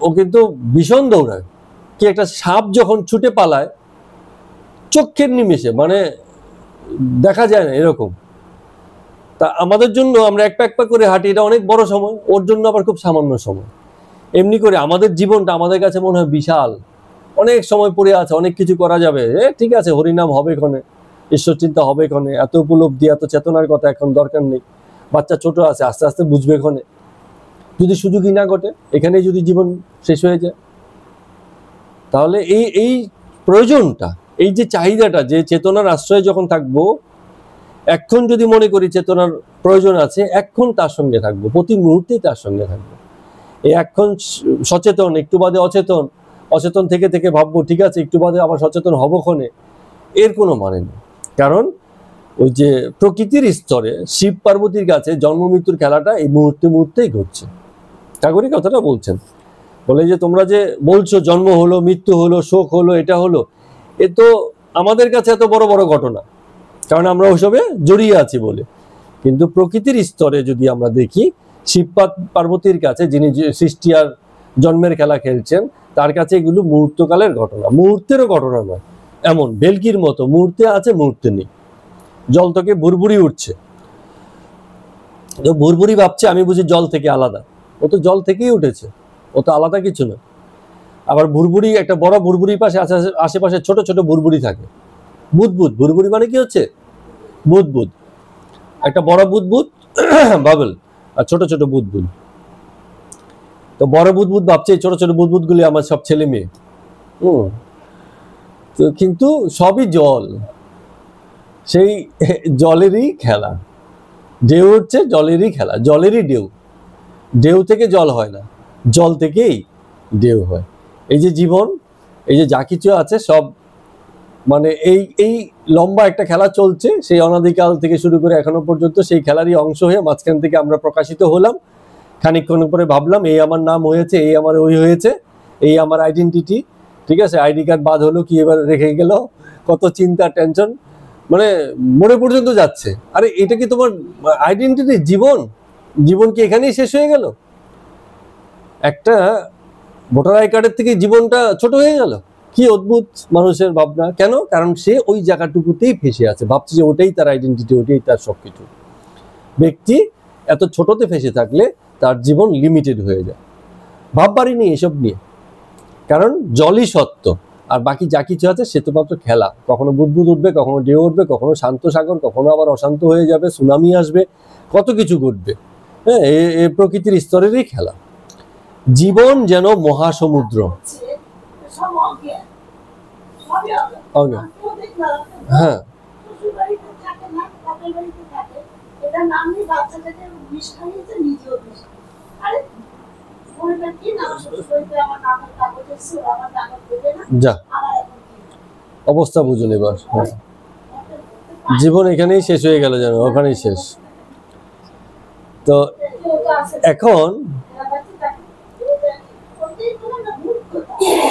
ও কিন্তু ভীষণ দৌড়ায়, কি একটা সাপ যখন ছুটে পালায় চোখের নিমেষে, মানে দেখা যায় না এরকম। তা আমাদের জন্য আমরা এক পা করে হাঁটি, এটা অনেক বড় সময়, ওর জন্য আবার খুব সামান্য সময়। এমনি করে আমাদের জীবনটা আমাদের কাছে মনে হয় বিশাল, অনেক সময় পড়ে আছে, অনেক কিছু করা যাবে। ঠিক আছে, হরিনাম হবে ক্ষণে, ঈশ্বর চিন্তা হবে ক্ষণে, এত উপলব্ধি এত চেতনার কথা এখন দরকার নেই, বাচ্চা ছোট আছে আস্তে আস্তে বুঝবে ক্ষণে। যদি সুযোগই না ঘটে, এখানেই যদি জীবন শেষ হয়ে যায়, তাহলে এই প্রয়োজনটা, এই যে চাহিদাটা, যে চেতনার আশ্রয়ে যখন থাকবো, এখন যদি মনে করি চেতনার প্রয়োজন আছে, এখন তার সঙ্গে থাকবো, প্রতি মুহূর্তেই তার সঙ্গে থাকবো। এই এখন সচেতন, একটু বাদে অচেতন, অচেতন থেকে থেকে ভাববো ঠিক আছে একটু বাদে আবার সচেতন হবো ক্ষণে, এর কোনো মানে নেই। কারণ ওই যে প্রকৃতির স্তরে শিব পার্বতীর কাছে জন্ম মৃত্যুর খেলাটা এই মুহূর্তেই ঘটছে। ঠাকুরই কথাটা বলছেন, বলে যে তোমরা যে বলছো জন্ম হলো, মৃত্যু হলো, শোক হলো, এটা হলো, এ তো আমাদের কাছে এত বড় বড় ঘটনা, কারণ আমরা ওইসবে জড়িয়ে আছি বলে। কিন্তু প্রকৃতির স্তরে যদি আমরা দেখি, শিব পার্বতীর কাছে যিনি সৃষ্টি আর জন্মের খেলা খেলছেন, তার কাছে এগুলো মুহূর্তকালের ঘটনা, মুহূর্তেরও ঘটনা নয়। এমন বেলকির মতো মুহূর্তে আছে, মুহূর্তে নেই। জল থেকে ভুরভুরি উঠছে, ভুরভুরি ভাবছে আমি বুঝি জল থেকে আলাদা, ও তো জল থেকেই উঠেছে, ও তো আলাদা কিছু না। আবার ভুরভুরি, একটা বড় ভুরভুরির পাশে আশেপাশে ছোট ছোট ভুরভুরি থাকে, বুদবুদ। ভুরভুরি মানে কি হচ্ছে? বুদবুদ। একটা বড় বুদবুদ বাবল, আর ছোট ছোট বুদবুদ। তো বড় বুদবুদ ভাবছে ছোট ছোট বুদবুদ গুলি আমার সব ছেলে মেয়ে। তো কিন্তু সবই জল, সেই জলেরই খেলা, ঢেউ হচ্ছে জলেরই খেলা, জলেরই ঢেউ। ঢেউ থেকে জল হয় না, জল থেকেই ঢেউ হয়। এই যে জীবন, এই যে যা কিছু আছে সব মানে এই লম্বা একটা খেলা চলছে, সেই অনাদিকাল থেকে শুরু করে এখনো পর্যন্ত সেই খেলারই অংশ হয়ে মাঝখান থেকে আমরা প্রকাশিত হলাম। খানিকক্ষণ পরে ভাবলাম এই আমার নাম হয়েছে, এই আমার ওই হয়েছে, এই আমার আইডেন্টিটি, ঠিক আছে, আইডি কার্ড বাদ হলো কি এবার রেখে গেল, কত চিন্তা টেনশন, মানে মরে পর্যন্ত যাচ্ছে। আরে এটা কি তোমার আইডেন্টিটি? জীবন কি এখানেই শেষ হয়ে গেল? একটা ভোটার আই কার্ডের থেকে জীবনটা ছোট হয়ে গেল? কি অদ্ভুত মানুষের ভাবনা। কেন? কারণ সে ওই জায়গাটুকুতেই ফেসে আছে, ভাবছে যে ওটাই তার আইডেন্টিটি, ওটাই তার সবকিছু। ব্যক্তি এত ছোটতে ফেসে থাকলে তার জীবন লিমিটেড হয়ে যায়। ভাববারই নেই এসব নিয়ে, কারণ জলই সত্য, আর বাকি যা কিছু আছে সে তো মাত্র খেলা। কখনো বুদবুদ উঠবে, কখনো ঢেউ উঠবে, কখনো শান্ত সাগর, কখনো আবার অশান্ত হয়ে যাবে, সুনামি আসবে, কত কিছু ঘটবে। হ্যাঁ, এ প্রকৃতির স্তরেরই খেলা। জীবন যেন মহাসমুদ্র। হ্যাঁ, যা অবস্থা বুঝুন এবার। হ্যাঁ, জীবন এখানেই শেষ হয়ে গেল, যেন ওখানেই শেষ। তো এখন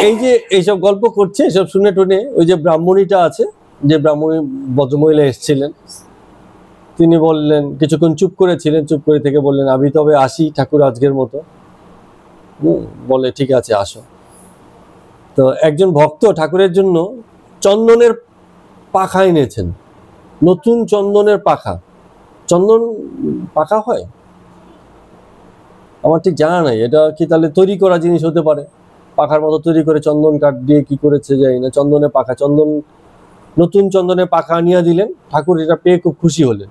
এই যে এইসব গল্প করছে, এসব শুনে টুনে ওই যে ব্রাহ্মণীটা আছে, যে ব্রাহ্মণী ভদ্রমহিলা এসেছিলেন, তিনি বললেন, কিছুক্ষণ চুপ করেছিলেন, চুপ করে থেকে বললেন আমি তবে আসি ঠাকুর আজকের মতো। বলে ঠিক আছে আসো। তো একজন ভক্ত ঠাকুরের জন্য চন্দনের পাখা এনেছেন, নতুন চন্দনের পাখা। চন্দন পাখা হয় আমার ঠিক জানা নাই, এটা কি তাহলে তৈরি করা জিনিস হতে পারে? পাখার মতো তৈরি করে চন্দন কাঠ দিয়ে কি করেছে যাই না, চন্দনের পাখা, নতুন চন্দনের পাখা আনিয়া দিলেন। ঠাকুর এটা পেয়ে খুব খুশি হলেন।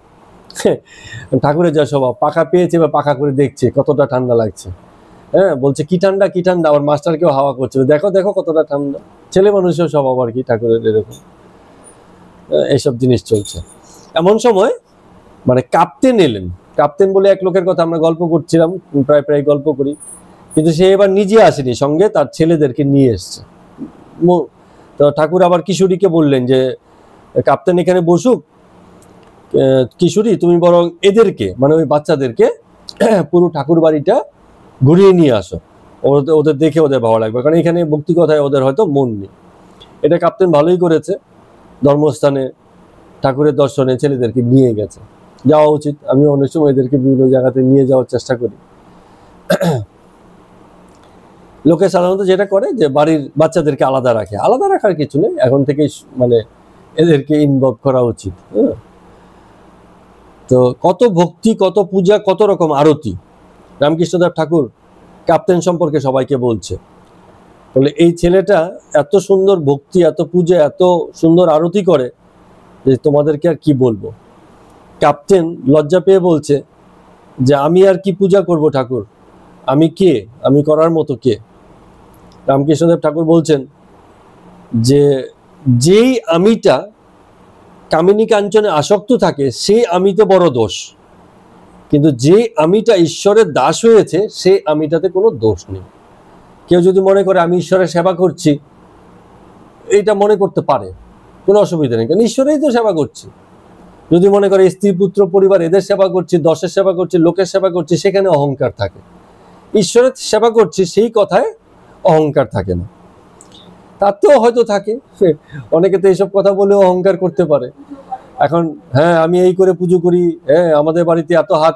ঠাকুরের যা স্বভাব, পাখা পেয়েছে বা পাখা করে দেখছে কতটা ঠান্ডা লাগছে। হ্যাঁ, বলছে কি ঠান্ডা কি ঠান্ডা, আবার মাস্টারকেও হাওয়া করছে, দেখো দেখো কতটা ঠান্ডা। ছেলে মানুষের স্বভাব আর কি, ঠাকুরের এরকম এইসব জিনিস চলছে। এমন সময় মানে কাপ্তেন এলেন। কাপ্তেন বলে এক লোকের কথা আমরা গল্প করছিলাম, প্রায় গল্প করি, কিন্তু সে এবার নিজে আসেনি, সঙ্গে তার ছেলেদেরকে নিয়ে এসছে। তো ঠাকুর আবার কিশোরীকে বললেন যে কাপ্তেন এখানে বসুক, কিশোরী তুমি বরং এদেরকে, মানে ওই বাচ্চাদেরকে পুরো ঠাকুর বাড়িটা ঘুরিয়ে নিয়ে আসো, ওদের দেখে ওদের ভালো লাগবে, কারণ এখানে ভক্তি কথায় ওদের হয়তো মন নেই। এটা কাপ্তেন ভালোই করেছে, ধর্মস্থানে ঠাকুরের দর্শনে ছেলেদেরকে নিয়ে গেছে, যাওয়া উচিত। আমি অনেক সময় এদেরকে বিভিন্ন জায়গাতে নিয়ে যাওয়ার চেষ্টা করি। লোকে সাধারণত যেটা করে যে বাড়ির বাচ্চাদেরকে আলাদা রাখে, আলাদা রাখার কিছু নেই, এখন থেকেই মানে এদেরকে ইনভলভ করা উচিত। তো কত ভক্তি, কত পূজা, কত রকম আরতি। রামকৃষ্ণদেব ঠাকুর কাপ্তেন সম্পর্কে সবাইকে বলছে, বলে এই ছেলেটা এত সুন্দর ভক্তি, এত পূজা, এত সুন্দর আরতি করে যে তোমাদেরকে আর কি বলবো। কাপ্তেন লজ্জা পেয়ে বলছে যে আমি আর কি পূজা করব ঠাকুর, আমি কে, আমি করার মতো কে? রামকৃষ্ণদেব ঠাকুর বলছেন যে যেই আমিটা কামিনী কাঞ্চনে আসক্ত থাকে সেই আমিতে বড় দোষ, কিন্তু যে আমিটা ঈশ্বরের দাস হয়েছে সেই আমিটাতে কোনো দোষ নেই। কেউ যদি মনে করে আমি ঈশ্বরের সেবা করছি, এইটা মনে করতে পারে, কোনো অসুবিধা নেই, কারণ ঈশ্বরেই তো সেবা করছি। যদি মনে করে স্ত্রী পুত্র পরিবার এদের সেবা করছি, দশের সেবা করছি, লোকের সেবা করছি, সেখানে অহংকার থাকে। ঈশ্বরের সেবা করছি সেই কথায় অহংকার থাকে না। তাতেও হয়তো থাকে, অনেকে তো এইসব কথা বলেও অহংকার করতে পারে। এখন হ্যাঁ আমি এই করে পুজো করি, হ্যাঁ আমাদের বাড়িতে এত হাত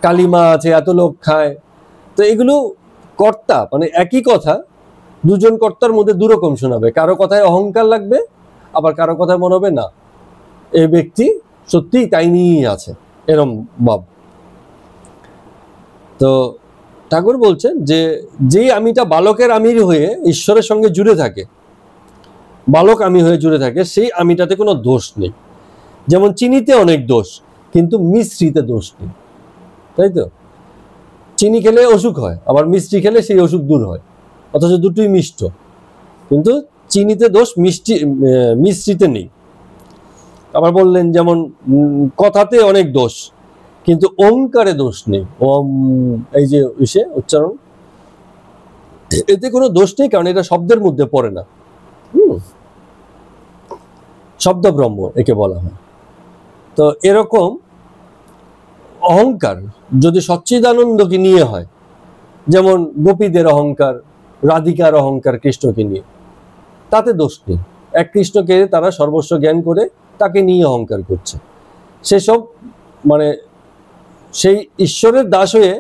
কালিমা আছে, এত লোক খায়, তো এগুলো কর্তা, মানে একই কথা দুজন কর্তার মধ্যে দুরকম শোনাবে। কারো কথায় অহংকার লাগবে, আবার কারো কথায় মনে হবে না এই ব্যক্তি সত্যিই তাই নিয়েই আছে, এরম ভাব। তো ঠাকুর বলছেন যে যেই আমিটা বালকের আমির হয়ে ঈশ্বরের সঙ্গে জুড়ে থাকে, বালক আমি হয়ে জুড়ে থাকে, সেই আমিটাতে কোনো দোষ নেই। যেমন চিনিতে অনেক দোষ, কিন্তু মিশ্রিতে দোষ নেই, তাই তো? চিনি খেলে অসুখ হয়, আবার মিষ্টি খেলে সেই অসুখ দূর হয়, অথচ দুটোই মিষ্ট, কিন্তু চিনিতে দোষ, মিষ্টিতে নেই। আবার বললেন যেমন কথাতে অনেক দোষ, কিন্তু ওঙ্কারে দোষ নেই। ওম, এই যে ইসে উচ্চারণ, এতে কোনো দোষ নেই, কারণ এটা শব্দের মধ্যে পড়ে না। শব্দ ব্রহ্ম একে বলা হয়। তো এরকম অহংকার যদি সচ্চিদানন্দকে নিয়ে হয়, যেমন গোপীদের অহংকার, রাধিকার অহংকার কৃষ্ণকে নিয়ে, তাতে দোষ নেই। এক কৃষ্ণকে তারা সর্বস্ব জ্ঞান করে তাকে নিয়ে অহংকার করছে, সেসব মানে সেই ঈশ্বরের দাস হয়ে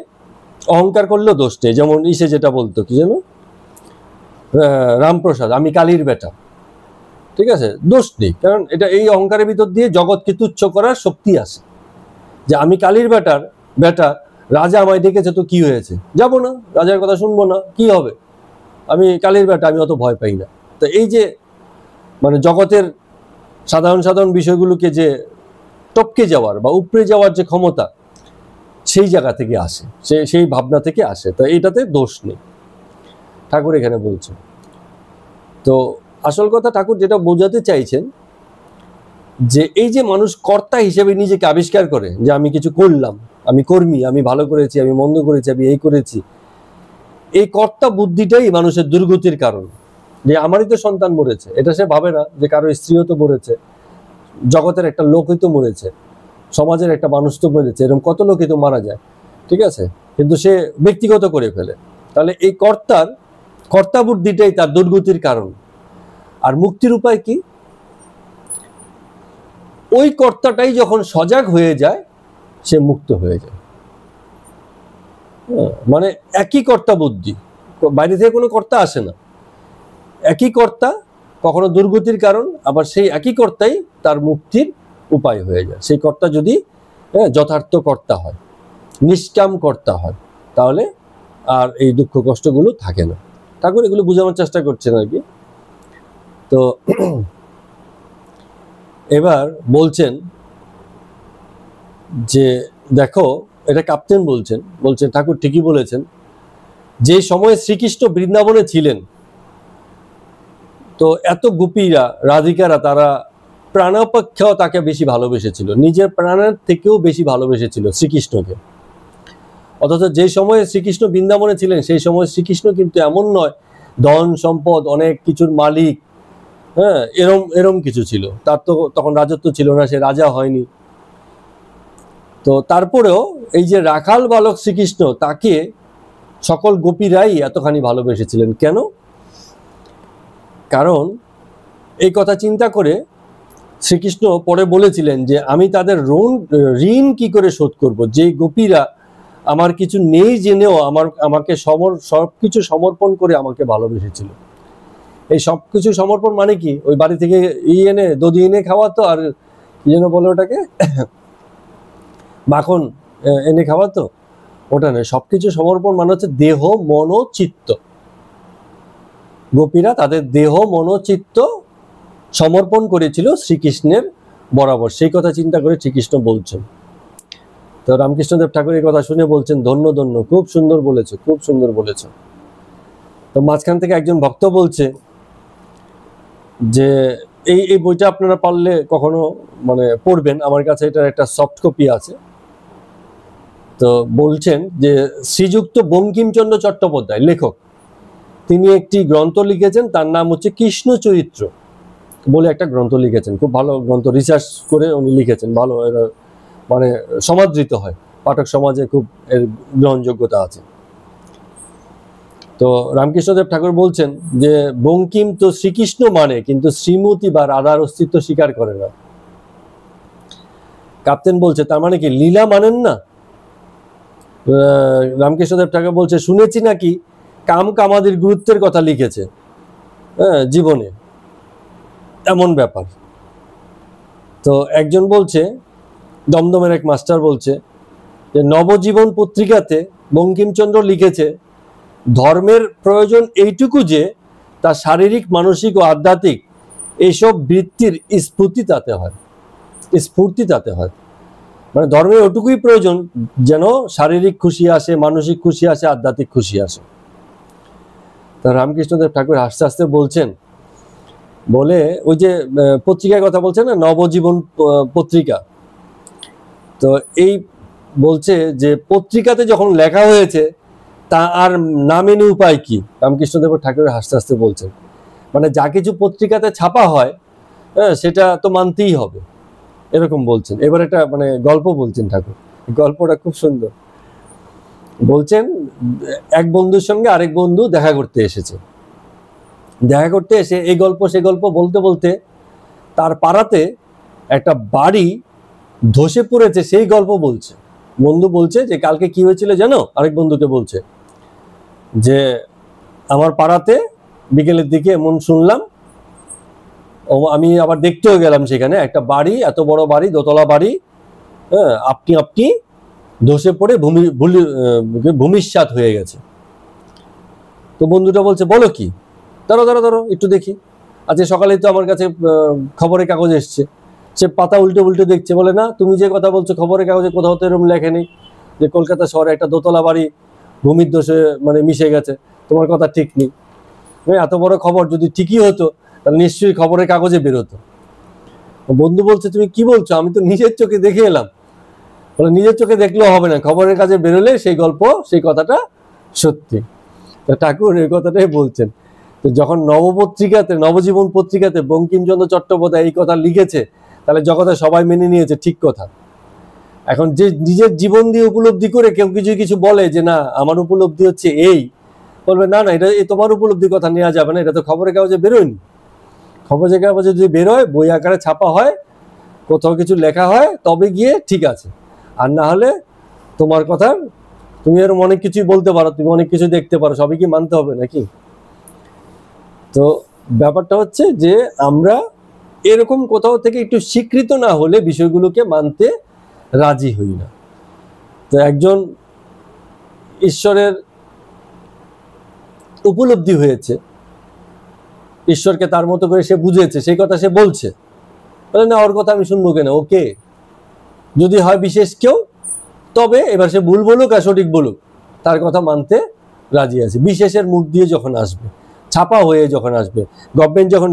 অহংকার করলেও দোষ নেই। যেমন ইসে যেটা বলতো কি যেন, রামপ্রসাদ আমি কালীর বেটা, ঠিক আছে, দোষ নেই, কারণ এটা এই অহংকারের ভিতর দিয়ে জগৎকে তুচ্ছ করার শক্তি আসে। যে আমি কালীর বেটা, রাজা আমায় ডেকেছে তো কি হয়েছে, যাব না, রাজার কথা শুনবো না, কি হবে, আমি কালীর বেটা, আমি অত ভয় পাই না। তো এই যে মানে জগতের সাধারণ বিষয়গুলোকে যে টপকে যাওয়ার বা উপড়ে যাওয়ার যে ক্ষমতা, সেই জায়গা থেকে আসে, সেই ভাবনা থেকে আসে। তো এইটাতে দোষ নেই, ঠাকুর এখানে বলছেন। তো আসল কথা ঠাকুর যেটা বোঝাতে চাইছেন, যে এই যে মানুষ কর্তা হিসেবে নিজেকে আবিষ্কার করে, যে আমি কিছু করলাম, আমি কর্মী, আমি ভালো করেছি, আমি মন্দ করেছি, আমি এই করেছি, এই কর্তা বুদ্ধিটাই মানুষের দুর্গতির কারণ। যে আমারই তো সন্তান মরেছে, এটা সে ভাবে না যে কারো স্ত্রীও তো মরেছে, জগতের একটা লোকই তো মরেছে, সমাজের একটা মানুষ তো মরেছে, এরকম কত লোকই তো মারা যায়, ঠিক আছে, কিন্তু সে ব্যক্তিগত করে ফেলে। তাহলে এই কর্তা বুদ্ধিটাই তার দুর্গতির কারণ। আর মুক্তির উপায় কি? ওই কর্তাটাই যখন সজাগ হয়ে যায়, সে মুক্ত হয়ে যায়। মানে একই কর্তা বুদ্ধি, বাইরে থেকে কোনো কর্তা আসে না, একই কর্তা কখনো দুর্গতির কারণ, আবার সেই একই কর্তাই তার মুক্তির উপায় হয়ে যায়। সেই কর্তা যদি যথার্থ কর্তা হয়, নিষ্কাম কর্তা হয়, তাহলে আর এই দুঃখ কষ্টগুলো থাকে না। ঠাকুর এগুলো বোঝানোর চেষ্টা করছেন আর কি। তো এবার বলছেন যে দেখো, এটা ক্যাপ্টেন বলছেন ঠাকুর ঠিকই বলেছেন, যে সময়ে শ্রীকৃষ্ণ বৃন্দাবনে ছিলেন, তো এত গোপীরা, রাধিকারা, তারা প্রাণাপেক্ষাও তাকে বেশি ভালোবেসেছিল, নিজের প্রাণের থেকেও বেশি ভালোবেসেছিল শ্রীকৃষ্ণকে। অথচ যে সময়ে শ্রীকৃষ্ণ বৃন্দাবনে ছিলেন, সেই সময় শ্রীকৃষ্ণ কিন্তু এমন নয় ধন সম্পদ অনেক কিছুর মালিক, হ্যাঁ, এরম কিছু ছিল, তার তো তখন রাজত্ব ছিল না, সে রাজা হয়নি। তো তারপরেও এই যে রাখাল বালক শ্রীকৃষ্ণ, তাকে সকল গোপীরাই এতখানি ভালোবেসেছিলেন। কেন? কারণ এই কথা চিন্তা করে শ্রীকৃষ্ণ পরে বলেছিলেন যে আমি তাদের ঋণ কি করে শোধ করব, যে গোপীরা আমার কিছু নেই জেনেও আমাকে সবকিছু সমর্পণ করে আমাকে ভালোবেসেছিল। এই সবকিছু সমর্পণ মানে কি? ওই বাড়ি থেকে এনে দধি এনে খাওয়াতো, আর কি যেন বলে ওটাকে, মাখন এনে খাওয়াতো, ওটা নয়। সবকিছু সমর্পণ মানে হচ্ছে দেহ মন চিত্ত। গোপীরা তাদের দেহ মন চিত্ত সমর্পণ করেছিল শ্রীকৃষ্ণের বরাবর, সেই কথা চিন্তা করে শ্রীকৃষ্ণ বলছেন। তো রামকৃষ্ণদেব ঠাকুর এই কথা শুনে বলছেন, ধন্য ধন্য, খুব সুন্দর বলেছো, খুব সুন্দর বলেছো। তো মাঝখান থেকে একজন ভক্ত বলছে যে এই বইটা আপনারা পারলে কখনো মানে পড়বেন, আমার কাছে এটার একটা সফট কপি আছে। তো বলছেন যে শ্রীযুক্ত বঙ্কিমচন্দ্র চট্টোপাধ্যায় লেখক, তিনি একটি গ্রন্থ লিখেছেন, তার নাম হচ্ছে কৃষ্ণ চরিত্র বলে একটা গ্রন্থ লিখেছেন। খুব ভালো গ্রন্থ, রিসার্চ করে উনি লিখেছেন, ভালো, মানে সমাদৃত হয়, পাঠক সমাজে খুব এর গ্রহণযোগ্যতা আছে। তো রামকৃষ্ণদেব ঠাকুর বলছেন যে বঙ্কিম তো শ্রীকৃষ্ণ মানে, কিন্তু শ্রীমতী বা রাধার অস্তিত্ব স্বীকার করে না। কাপ্তেন বলছে তার মানে কি লীলা মানেন না? রামকৃষ্ণদেব ঠাকুর বলছে শুনেছি নাকি কাম কামাদির গুরুত্বের কথা লিখেছে, হ্যাঁ, জীবনে এমন ব্যাপার। তো একজন বলছে, দমদমের এক মাস্টার বলছে যে নবজীবন পত্রিকাতে বঙ্কিমচন্দ্র লিখেছে ধর্মের প্রয়োজন এইটুকু যে তা শারীরিক, মানসিক ও আধ্যাত্মিক এইসব বৃত্তির স্ফূর্তি তাতে হয়। মানে ধর্মের ওটুকুই প্রয়োজন যেন শারীরিক খুশি আসে, মানসিক খুশি আসে, আধ্যাত্মিক খুশি আসে। তা রামকৃষ্ণদেব ঠাকুর আস্তে আস্তে বলছেন, বলে ওই যে পত্রিকার কথা বলছেন না, নবজীবন পত্রিকা, তো এই বলছে যে পত্রিকাতে যখন লেখা হয়েছে তা আর না মেনে উপায় কি? রামকৃষ্ণদেব ঠাকুর আস্তে আস্তে বলছেন, মানে যা কিছু পত্রিকাতে ছাপা হয়, হ্যাঁ, সেটা তো মানতেই হবে, এরকম বলছেন। এবার একটা মানে গল্প বলছেন ঠাকুর, গল্পটা খুব সুন্দর। বলছেন এক বন্ধুর সঙ্গে আরেক বন্ধু দেখা করতে এসেছে, দেখা করতে এসে এই গল্প সে গল্প বলতে বলতে তার পাড়াতে একটা বাড়ি ধসে পড়েছে সেই গল্প বলছে। বন্ধু বলছে যে কালকে কি হয়েছিল জানো? আরেক বন্ধুকে বলছে যে আমার পাড়াতে বিকেলের দিকে এমন শুনলাম, আমি আবার দেখতেও গেলাম, সেখানে একটা বাড়ি, এত বড় বাড়ি, দোতলা বাড়ি, হ্যাঁ, আপনি ধসে পড়ে ভূমিসাৎ হয়ে গেছে। তো বন্ধুটা বলছে বলো কি? ধরো একটু দেখি। আজকে সকালেই তো আমার কাছে খবরের কাগজ এসছে। সে পাতা উল্টে উল্টে দেখছে, বলে না, তুমি যে কথা বলছো খবরের কাগজে কোথাও তো এরকম লেখেনি যে কলকাতা শহরে একটা দোতলা বাড়ি ভূমির ধসে মানে মিশে গেছে, তোমার কথা ঠিক নেই। এত বড় খবর যদি ঠিকই হতো তাহলে নিশ্চয়ই খবরের কাগজে বেরোতো। বন্ধু বলছে তুমি কি বলছো? আমি তো নিজের চোখে দেখে এলাম। বলে নিজের চোখে দেখলেও হবে না, খবরের কাগজে বেরোলে সেই গল্প, সেই কথাটা সত্যি। তো ঠাকুর এই কথাটাই বলছেন। তো যখন নবপত্রিকাতে, নবজীবন পত্রিকাতে বঙ্কিমচন্দ্র চট্টোপাধ্যায় এই কথা লিখেছে, তাহলে জগতে সবাই মেনে নিয়েছে, ঠিক কথা। এখন যে নিজের জীবন দিয়ে উপলব্ধি করে কেউ কিছু বলে যে না আমার উপলব্ধি হচ্ছে এই, বলবে না এটা তোমার উপলব্ধির কথা নেওয়া যাবে না, এটা তো খবরের কাগজে বেরোয়নি। খবরের কাগজে যদি বেরোয়, বই আকারে ছাপা হয়, কোথাও কিছু লেখা হয়, তবে গিয়ে ঠিক আছে। আর না হলে তোমার কথা, তুমি এরকম অনেক কিছুই বলতে পারো, তুমি অনেক কিছু দেখতে পারো, সবই কি মানতে হবে নাকি? তো ব্যাপারটা হচ্ছে যে আমরা এরকম কোথাও থেকে একটু স্বীকৃত না হলে বিষয়গুলোকে মানতে রাজি হই না। তো একজন ঈশ্বরের উপলব্ধি হয়েছে, ঈশ্বরকে তার মতো করে সে বুঝেছে, সেই কথা সে বলছে, বলে না ওর কথা আমি শুনবো কেন, ওকে যদি হয় বিশেষ কেউ, তবে এবার সে ভুল বলুক আর সঠিক বলুক, তার কথা মানতে রাজি আছে। বিশেষের মুখ দিয়ে যখন আসবে, ছাপা হয়ে যখন আসবে, গভর্নমেন্ট যখন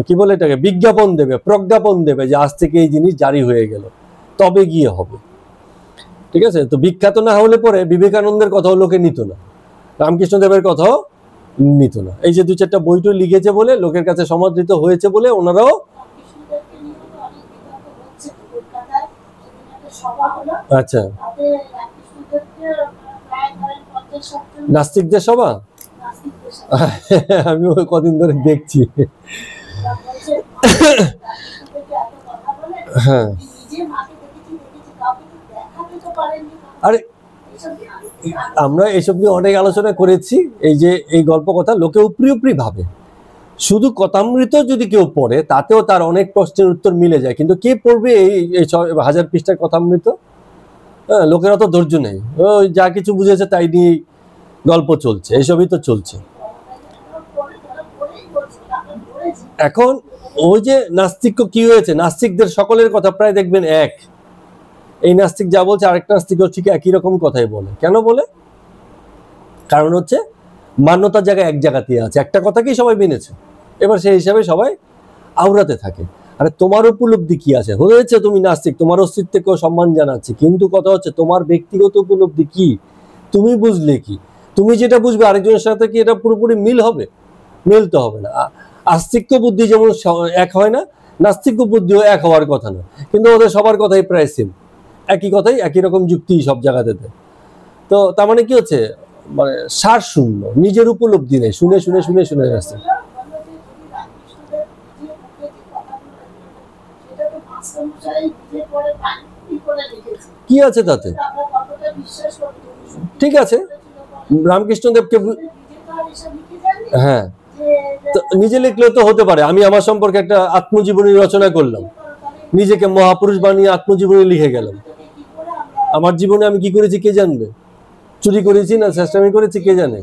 কি বলে এটাকে বিজ্ঞাপন দেবে, প্রজ্ঞাপন দেবে যে আজ থেকে এই জিনিস জারি হয়ে গেল, তবে গিয়ে হবে। ঠিক আছে? তো বিখ্যাত না হলে পরে বিবেকানন্দের কথাও লোকে নিত না, রামকৃষ্ণদেবের কথাও নিত না। এই যে 2-4টা বইটই লিখেছে বলে, লোকের কাছে সমাদৃত হয়েছে বলে ওনারাও। আচ্ছা, নাস্তিকদের সভা, আমি কদিন ধরে দেখছি। হ্যাঁ, আরে আমরা এইসব নিয়ে অনেক আলোচনা করেছি। এই যে এই গল্প কথা লোকে উপরি ভাবে, শুধু কথামৃত যদি কেউ পড়ে তাতেও তার অনেক প্রশ্নের উত্তর মিলে যায়, কিন্তু কে পড়বে এই 1000 পৃষ্ঠার কথামৃত? হ্যাঁ, লোকের অত ধৈর্য নেই, ওই যা কিছু বুঝেছে তাই নিয়ে গল্প চলছে, এইসবই তো চলছে। এখন ওই যে নাস্তিক কি হয়েছে, নাস্তিকদের সকলের কথা প্রায় দেখবেন এক, এই নাস্তিক যা বলছে আরেকটা নাস্তিক ঠিক একই রকম কথাই বলে। কেন বলে? কারণ হচ্ছে মান্যতার জায়গায় এক জায়গাতেই আছে, একটা কথাকেই সবাই মেনেছে, এবার সেই হিসাবে সবাই আওড়াতে থাকে। আরে তোমার উপলব্ধি কি আছে? হয়েছে তুমি নাস্তিক, তোমার অস্তিত্বকেও সম্মান জানাচ্ছে, কিন্তু কথা হচ্ছে তোমার ব্যক্তিগত উপলব্ধি কি, তুমি বুঝলে কি, তুমি যেটা বুঝবে আরেকজনের সাথে কি এটা পুরোপুরি মিল হবে? মিল তো হবে না। আস্তিক্য বুদ্ধি যেমন এক হয় না, নাস্তিক্য বুদ্ধিও এক হওয়ার কথা না, কিন্তু ওদের সবার কথাই প্রায় সেম, একই কথাই, একই রকম যুক্তি সব জায়গাতে দেয়। তো তার মানে কি হচ্ছে, মানে সার শূন্য, নিজের উপলব্ধি নেই, শুনে শুনে শুনে শুনে যাচ্ছে। কি আছে তাতে? ঠিক আছে, রামকৃষ্ণদেবকে, হ্যাঁ, তো নিজে লিখলে তো হতে পারে। আমি আমার সম্পর্কে একটা আত্মজীবনী রচনা করলাম, নিজেকে মহাপুরুষ বানিয়ে আত্মজীবনী লিখে গেলাম। আমার জীবনে আমি কি করেছি কে জানবে? চুরি করেছি না চেষ্টামি করেছি কে জানে?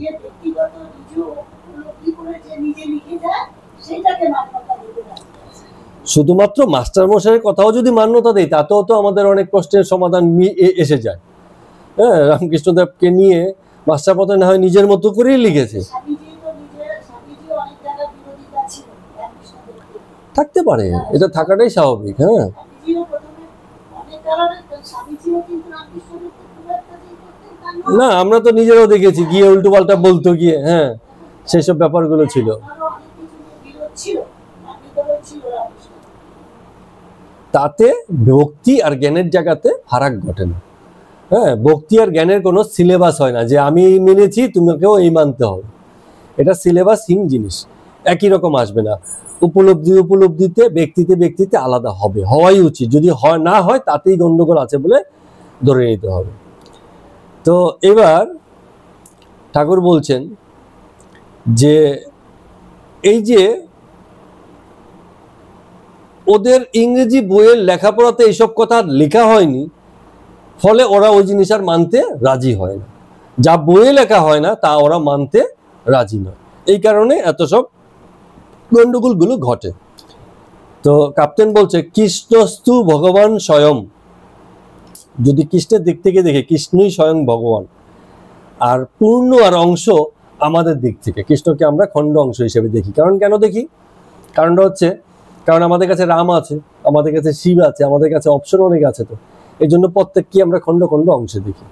শুধুমাত্র মাস্টার মশাইয়ের কথাও যদি মান্যতা দেয়, তাতেও তো আমাদের অনেক প্রশ্নের সমাধান এসে যায়। হ্যাঁ, রামকৃষ্ণদেবকে নিয়ে মাস্টার পথে না হয় নিজের মতো করেই লিখেছে। থাকতে পারে, এটা থাকাটাই স্বাভাবিক। হ্যাঁ, না আমরা তো নিজেরাও দেখেছি গিয়ে উল্টো পাল্টা বলতো গিয়ে, হ্যাঁ, সেসব ব্যাপারগুলো ছিল। তাতে ভক্তি আর জ্ঞানের জায়গাতে ফারাক ঘটে না। হ্যাঁ, ভক্তি আর জ্ঞানের কোনো সিলেবাস হয় না যে আমি মেনেছি তোমাকেও এই মানতে হবে, এটা সিলেবাসহীন জিনিস, একই রকম আসবে না। উপলব্ধিতে ব্যক্তিতে ব্যক্তিতে আলাদা হবে, হওয়াই উচিত। যদি হয় না হয় তাতেই গন্ডগোল আছে বলে ধরে নিতে হবে। তো এবার ঠাকুর বলছেন যে এই যে ওদের ইংরেজি বইয়ের লেখাপড়াতে এইসব কথা লেখা হয়নি, ফলে ওরা ওই জিনিস আর মানতে রাজি হয় না। যা বইয়ে লেখা হয় না তা ওরা মানতে রাজি নয়, এই কারণে এত সব গন্ডগোলগুলো ঘটে। তো ক্যাপ্টেন বলছে কৃষ্ণস্তু ভগবান স্বয়ং, যদি কৃষ্ণের দিক থেকে দেখে কৃষ্ণই স্বয়ং ভগবান, আর পূর্ণ আর অংশ আমাদের দিক থেকে। কৃষ্ণকে আমরা খণ্ড অংশ হিসেবে দেখি। কারণ কেন দেখি? কারণটা হচ্ছে, কারণ আমাদের কাছে রাম আছে, আমাদের কাছে শিব আছে, আমাদের কাছে অপশন অনেক আছে, তো এই জন্য প্রত্যেককে আমরা খণ্ড খণ্ড অংশে দেখি।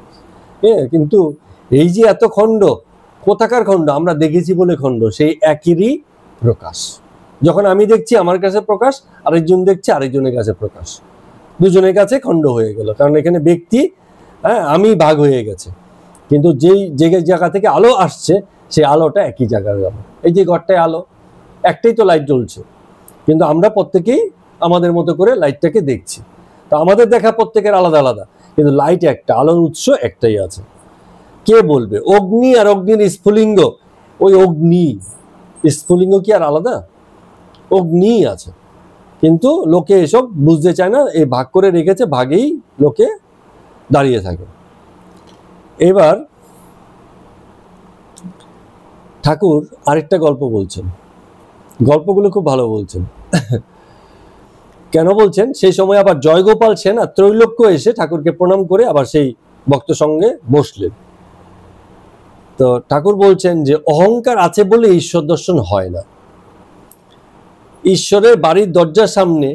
হ্যাঁ, কিন্তু এই যে এত খণ্ড, কোথাকার খণ্ড? আমরা দেখেছি বলে খণ্ড, সেই একই প্রকাশ। যখন আমি দেখছি আমার কাছে প্রকাশ, আরেকজন দেখছে আরেকজনের কাছে প্রকাশ, দুজনের কাছে খণ্ড হয়ে গেল, কারণ এখানে ব্যক্তি, হ্যাঁ, আমি ভাগ হয়ে গেছে। কিন্তু যেই জায়গা থেকে আলো আসছে সেই আলোটা একই জায়গায় গেল। এই যে ঘরটায় আলো, একটাই তো লাইট জ্বলছে, কিন্তু আমরা প্রত্যেকেই আমাদের মতো করে লাইটটাকে দেখছি। তো আমাদের দেখা প্রত্যেকের আলাদা আলাদা, কিন্তু লাইট একটা, আলোর উৎস একটাই আছে। কে বলবে অগ্নি আর অগ্নির স্ফুলিঙ্গ, ওই অগ্নি স্ফুলিঙ্গ কি আর আলাদা? অগ্নি আছে, কিন্তু লোকে এসব বুঝতে চায় না, এই ভাগ করে রেখেছে, ভাগেই লোকে দাঁড়িয়ে থাকে। এবার ঠাকুর আরেকটা গল্প বলছেন, গল্পগুলো খুব ভালো বলছেন। কেন বলছেন? সেই সময় আবার জয়গোপাল সেন আর ত্রৈলোক্য এসে ঠাকুরকে প্রণাম করে আবার সেই ভক্ত সঙ্গে বসলেন। তো ঠাকুর বলছেন যে অহংকার আছে বলে ঈশ্বর দর্শন হয় না। ঈশ্বরের বাড়ির দরজার সামনে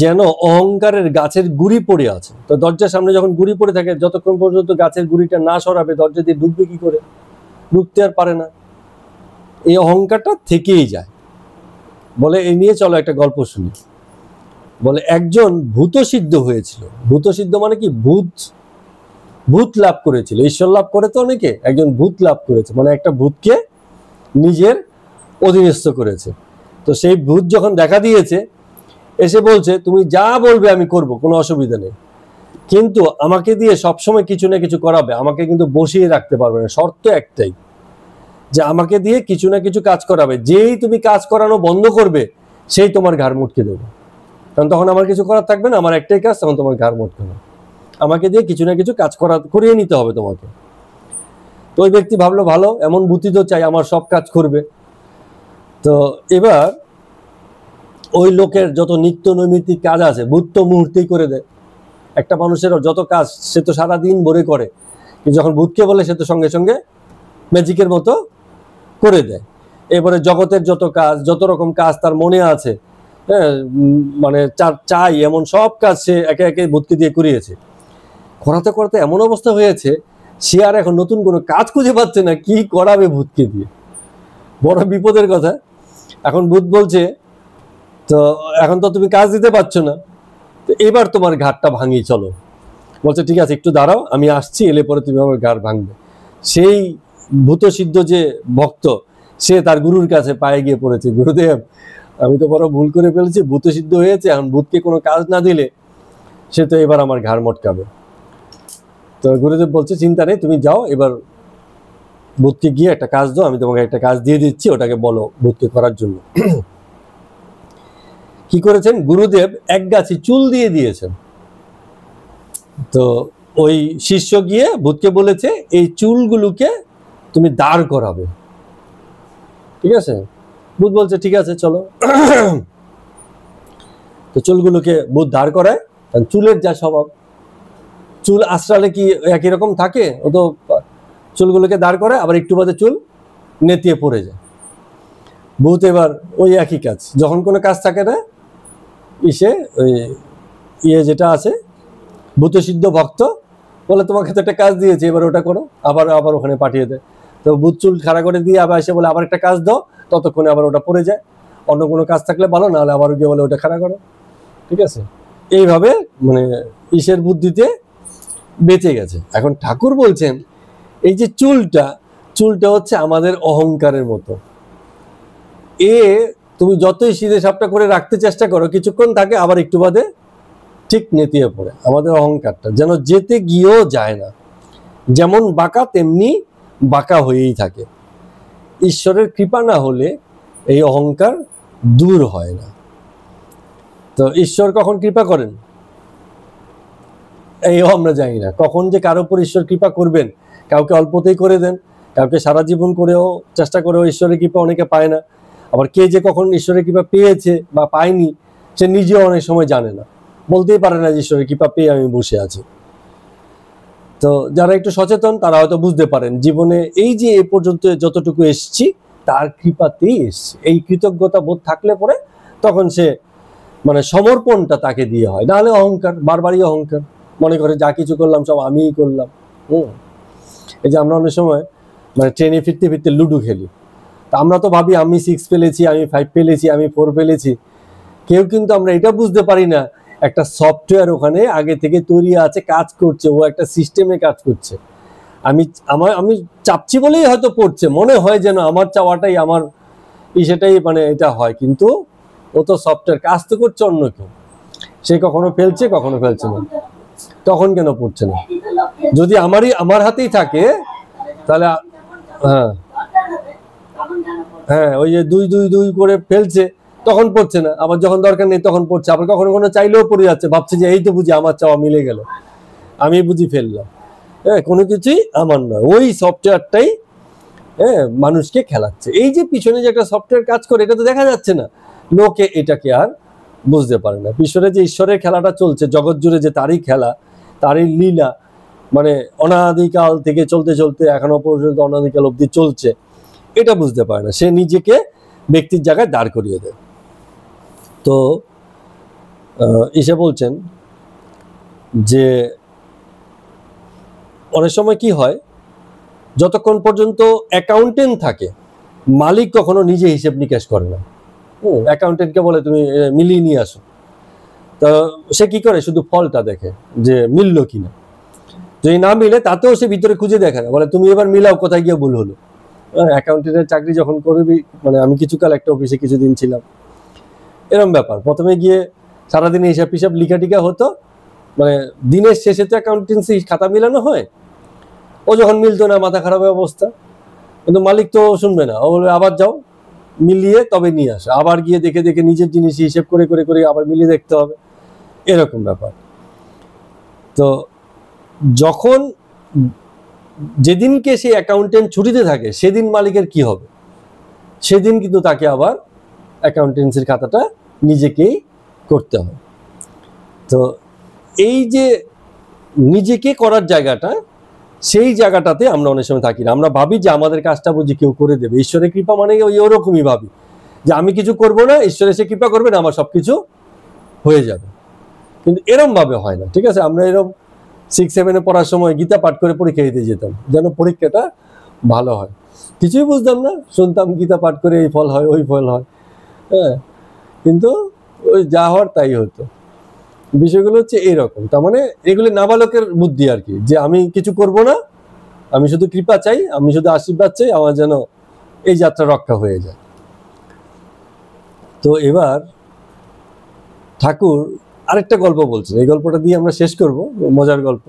যেন অহংকারের গাছের গুড়ি পড়ে আছে। তো দরজার সামনে যখন গুড়ি পড়ে থাকে, যতক্ষণ পর্যন্ত গাছের গুড়িটা না সরাবে দরজা দিয়ে ঢুকবে কি করে? ঢুকতে আর পারে না, এই অহংকারটা থেকেই যায়। বলে এই নিয়ে চলো একটা গল্প শুনি। বলে একজন ভূত সিদ্ধ হয়েছিল। ভূত সিদ্ধ মানে কি? ভূত লাভ করেছিল। ঈশ্বর লাভ করে তো অনেকে, একজন ভূত লাভ করেছে, মানে একটা ভূতকে নিজের অধীনস্থ করেছে। তো সেই ভূত যখন দেখা দিয়েছে, এসে বলছে তুমি যা বলবে আমি করব, কোনো অসুবিধা নেই, কিন্তু আমাকে দিয়ে সবসময় কিছু না কিছু করাবে, আমাকে কিন্তু বসিয়ে রাখতে পারবে না। শর্ত একটাই, যে আমাকে দিয়ে কিছু না কিছু কাজ করাবে, যেই তুমি কাজ করানো বন্ধ করবে সেই তোমার ঘাড় মুটকে দেবে। কারণ তখন আমার কিছু করার থাকবে না, আমার একটাই কাজ, তখন তোমার ঘাড় মুটকে দেবে। আমাকে দিয়ে কিছু না কিছু কাজ করিয়ে নিতে হবে তোমাকে। তো ওই ব্যক্তি ভাবলো ভালো, এমন বুদ্ধি তো চাই, আমার সব কাজ করবে। তো এবার ওই লোকের যত নিত্য নৈমিত্তিক কাজ আছে ভূত তো মুহূর্তেই করে দেয়। একটা মানুষের যত কাজ সে তো সারাদিন ভরে করে, কিন্তু যখন ভূতকে বলে সে তো সঙ্গে সঙ্গে ম্যাজিকের মতো করে দেয়। এবারে জগতের যত কাজ, যত রকম কাজ তার মনে আছে, হ্যাঁ, মানে চাই এমন সব কাজ সে একে একে ভূতকে দিয়ে করিয়েছে। করাতে করাতে এমন অবস্থা হয়েছে সে আর এখন নতুন কোনো কাজ খুঁজে পাচ্ছে না, কি করাবে ভূতকে দিয়ে, বড় বিপদের কথা। এখন ভূত বলছে, তো এখন তো তুমি কাজ দিতে পারছো না, তো এবার তোমার ঘাটটা ভাঙিয়ে চলো। বলছে ঠিক আছে, একটু দাঁড়াও, আমি আসছি, এলে পরে তুমি আমার ঘাড় ভাঙবে। সেই ভূত সিদ্ধ যে ভক্ত, সে তার গুরুর কাছে পায়ে গিয়ে পড়েছে, গুরুদেব আমি তো বড় ভুল করে ফেলেছি, ভূত সিদ্ধ হয়েছে, এখন ভূতকে কোনো কাজ না দিলে সে তো এবার আমার ঘাড় মটকাবে। তো গুরুদেব বলছে চিন্তা নেই, তুমি যাও, এবার ভূতকে গিয়ে একটা কাজ দাও, আমি তোমাকে একটা কাজ দিয়ে দিচ্ছি, ওটাকে বলো ভূতকে করার জন্য। কি করেছেন গুরুদেব? এক গাছি চুল দিয়ে দিয়েছেন। তো ওই শিষ্য গিয়ে ভূতকে বলেছে এই চুলগুলোকে তুমি দাঁড় করাবে, ঠিক আছে? ভূত বলছে ঠিক আছে চলো। তো চুলগুলোকে ভূত দাঁড় করায়, চুলের যা স্বভাব, চুল আশ্রালে কি একই রকম থাকে? ও তো চুলগুলোকে দাঁড় করায়, আবার একটু বাদে চুল নেতিয়ে পড়ে যায়। ভূত এবার ওই একই কাজ, যখন কোনো কাজ থাকে না, ইসে ওই যেটা আছে ভূত সিদ্ধ ভক্ত বলে তোমাকে তো একটা কাজ দিয়েছে, এবার ওটা করো, আবার আবার ওখানে পাঠিয়ে দেয়। তো ভূত চুল খাড়া করে দিয়ে আবার এসে বলে আবার একটা কাজ দাও, ততক্ষণে আবার ওটা পড়ে যায়। অন্য কোনো কাজ থাকলে ভালো, না হলে আবার গিয়ে বলে ওটা খাড়া করো, ঠিক আছে? এইভাবে মানে ঈশের বুদ্ধিতে বেঁচে গেছে। এখন ঠাকুর বলছেন এই যে চুলটা হচ্ছে আমাদের অহংকারের মতো। তুমি যতই সিধে সাপটা করে রাখতে চেষ্টা করো, কিছুক্ষণ থাকে, আবার একটু বাদে ঠিক নেতিয়ে পড়ে। আমাদের অহংকারটা যেন যেতে গিয়েও যায় না, যেমন বাঁকা তেমনি বাঁকা হয়েই থাকে। ঈশ্বরের কৃপা না হলে এই অহংকার দূর হয় না। তো ঈশ্বর কখন কৃপা করেন এইও আমরা জানি না, কখন যে কারো উপর ঈশ্বর কৃপা করবেন। কাউকে অল্পতেই করে দেন, কাউকে সারা জীবন করেও চেষ্টা করেও ঈশ্বরের কৃপা অনেকে পায় না। আবার কে যে কখন ঈশ্বরের কৃপা পেয়েছে বা পায়নি সে নিজেও অনেক সময় জানে না, বলতেই পারে না যে ঈশ্বরের কৃপা পেয়ে আমি বসে আছি। তো যারা একটু সচেতন তারা হয়তো বুঝতে পারেন জীবনে এই যে এ পর্যন্ত যতটুকু এসছি তার কৃপাতেই এসছি। এই কৃতজ্ঞতা বোধ থাকলে পরে তখন সে মানে সমর্পণটা তাকে দিয়ে হয়, নাহলে অহংকার, বারবারই অহংকার, মনে করে যা কিছু করলাম সব আমিই করলাম। এই যে আমরা অনেক সময় মানে ট্রেনে ফিরতে ফিরতে লুডো খেলি, তা আমরা তো ভাবি আমি 6 পেলেছি, আমি 5 পেলেছি, আমি 4 পেলেছি। কেউ কিন্তু আমরা এটা বুঝতে পারি না একটা সফটওয়্যার ওখানে আগে থেকে তৈরি আছে, কাজ করছে, ও একটা সিস্টেমে কাজ করছে। আমি চাপছি বলেই হয়তো পড়ছে, মনে হয় যেন আমার চাওয়াটাই আমার সেটাই মানে এটা হয়, কিন্তু ও তো সফটওয়্যার, কাজ তো করছে অন্য কেউ। সে কখনো ফেলছে কখনো ফেলছে না, তখন কেন পড়ছে না? যদি আমার হাতেই থাকে তাহলে হ্যাঁ ওই যে 2-2-2 করে ফেলছে, তখন পড়ছে না, আবার যখন দরকার নেই তখন পড়ছে। আবার কখনো কখনো চাইলেও পড়ে যাচ্ছে, ভাবছে যে এই তো বুঝি আমার চাওয়া মিলে গেল, আমি বুঝি ফেললাম। কোনো কিছুই আমার নয়, ওই সফটওয়্যারটাই মানুষকে খেলাচ্ছে। এই যে পিছনে যে একটা সফটওয়্যার কাজ করে এটা তো দেখা যাচ্ছে না, লোকে এটাকে আর বুঝতে পারে না। পিছনে যে ঈশ্বরের খেলাটা চলছে জগৎ জুড়ে, যে তারই খেলা, তারই লীলা, মানে অনাদিকাল থেকে চলতে চলতে এখনো পর্যন্ত অনাদিকাল অবধি চলছে, এটা বুঝতে পারে না। সে নিজেকে ব্যক্তির জায়গায় দাঁড় করিয়ে দেয়। তো ঈশা বলছেন যে অনেক সময় কি হয়, যতক্ষণ পর্যন্ত অ্যাকাউন্টেন্ট থাকে মালিক কখনো নিজে হিসেব নিকাশ করে না। অ্যাকাউন্টেন্টকে বলে তুমি মিলিয়ে নিয়ে আসো, তো সে কি করে শুধু ফলটা দেখে যে মিললো কিনা। যদি না মিলে তাতেও সে ভিতরে খুঁজে দেখে না, বলে তুমি এবার মিলাও কোথায় গিয়ে ভুল হলো। অ্যাকাউন্টেন্টের চাকরি যখন করবি, মানে আমি কিছুকাল একটা অফিসে কিছুদিন ছিলাম, এরকম ব্যাপার। প্রথমে গিয়ে সারাদিনে হিসাব টিসাব লিখা টিকা হতো, মানে দিনের শেষে তো অ্যাকাউন্টেন্সি খাতা মিলানো হয়। ও যখন মিলতো না মাথা খারাপের অবস্থা, কিন্তু মালিক তো শুনবে না, ও বলবে আবার যাও মিলিয়ে তবে নিয়ে আসো, আবার গিয়ে দেখে দেখে নিজের জিনিস হিসেব করে করে করে আবার মিলিয়ে দেখতে হবে, এরকম ব্যাপার। তো যখন যেদিনকে সেই অ্যাকাউন্টেন্ট ছুটিতে থাকে সেদিন মালিকের কি হবে, সেদিন কিন্তু তাকে আবার অ্যাকাউন্টেন্সির খাতাটা নিজেকেই করতে হয়। তো এই যে নিজেকে করার জায়গাটা, সেই জায়গাটাতে আমরা অনেক সময় থাকি না। আমরা ভাবি যে আমাদের কাজটা বুঝি কেউ করে দেবে। ঈশ্বরের কৃপা মানে ওই ওরকমই ভাবি যে আমি কিছু করব না, ঈশ্বর এসে কৃপা করবেন, আমার সবকিছু হয়ে যাবে। কিন্তু এরম ভাবে হয় না, ঠিক আছে? আমরা এরম 6-7 পড়ার সময় গীতা পাঠ করে পরীক্ষা দিতে যেতাম, যেন পরীক্ষাটা ভালো হয়। কিছুই বুঝতাম না, শুনতাম গীতা পাঠ করে এই ফল হয় ওই ফল হয়, হ্যাঁ, কিন্তু ওই যা হওয়ার তাই হতো। বিষয়গুলো হচ্ছে এইরকম। তার মানে এগুলি নাবালকের বুদ্ধি আর কি, যে আমি কিছু করব না, আমি শুধু কৃপা চাই, আমি শুধু আশীর্বাদ চাই, আমার যেন এই যাত্রা রক্ষা হয়ে যায়। তো এবার ঠাকুর আরেকটা গল্প বলছেন, এই গল্পটা দিয়ে আমরা শেষ করব, মজার গল্প।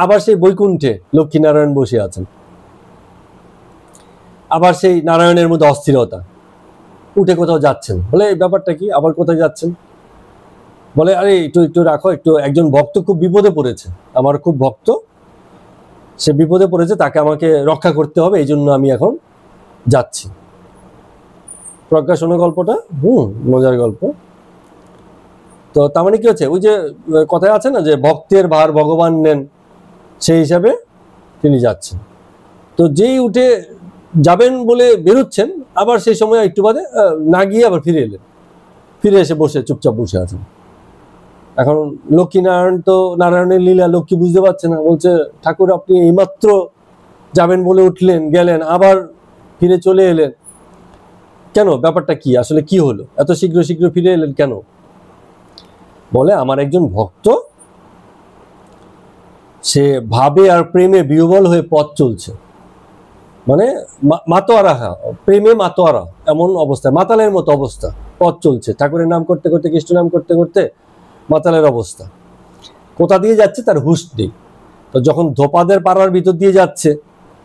আবার সেই বৈকুণ্ঠে লক্ষ্মীনারায়ণ বসে আছেন, আবার সেই নারায়ণের মধ্যে অস্থিরতা, উঠে কোথাও যাচ্ছেন। বলে এই ব্যাপারটা কি, আবার কোথায় যাচ্ছেন? বলে আরে একটু একটু রাখো, একটু একজন ভক্ত খুব বিপদে পড়েছে, আমার খুব ভক্ত, সে বিপদে পড়েছে, তাকে আমাকে রক্ষা করতে হবে, এই জন্য আমি এখন যাচ্ছি। প্রজ্ঞা শোনো গল্পটা, মজার গল্প। তো তার মানে কি হচ্ছে, ওই যে কথায় আছে না যে ভক্তের ভার ভগবান নেন, সেই হিসাবে তিনি যাচ্ছেন। তো যেই উঠে যাবেন বলে বেরোচ্ছেন, আবার সেই সময় একটু বাদে না গিয়ে আবার ফিরে এলেন, ফিরে এসে বসে চুপচাপ বসে আছেন। এখন লক্ষ্মীনারায়ণ তো নারায়ণের লীলা লক্ষ্মী বুঝতে পারছে না, বলছে ঠাকুর আপনি এইমাত্র যাবেন বলে উঠলেন, গেলেন, আবার ফিরে চলে এলেন কেন? ব্যাপারটা কি, আসলে কি হলো, এত শীঘ্র শীঘ্র ফিরে এলেন কেন? বলে আমার একজন ভক্ত, সে ভাবে আর প্রেমে বিহ্বল হয়ে পথ চলছে, মানে মাতোয়ারা, প্রেমে মাতোয়ারা, এমন অবস্থা, মাতালের মতো অবস্থা, পথ চলছে, ঠাকুরের নাম করতে করতে, কৃষ্ণ নাম করতে করতে মাতালের অবস্থা, কোথা দিয়ে যাচ্ছে তার হুঁশ নেই। তো যখন ধোপাদের পাড়ার ভিতর দিয়ে যাচ্ছে,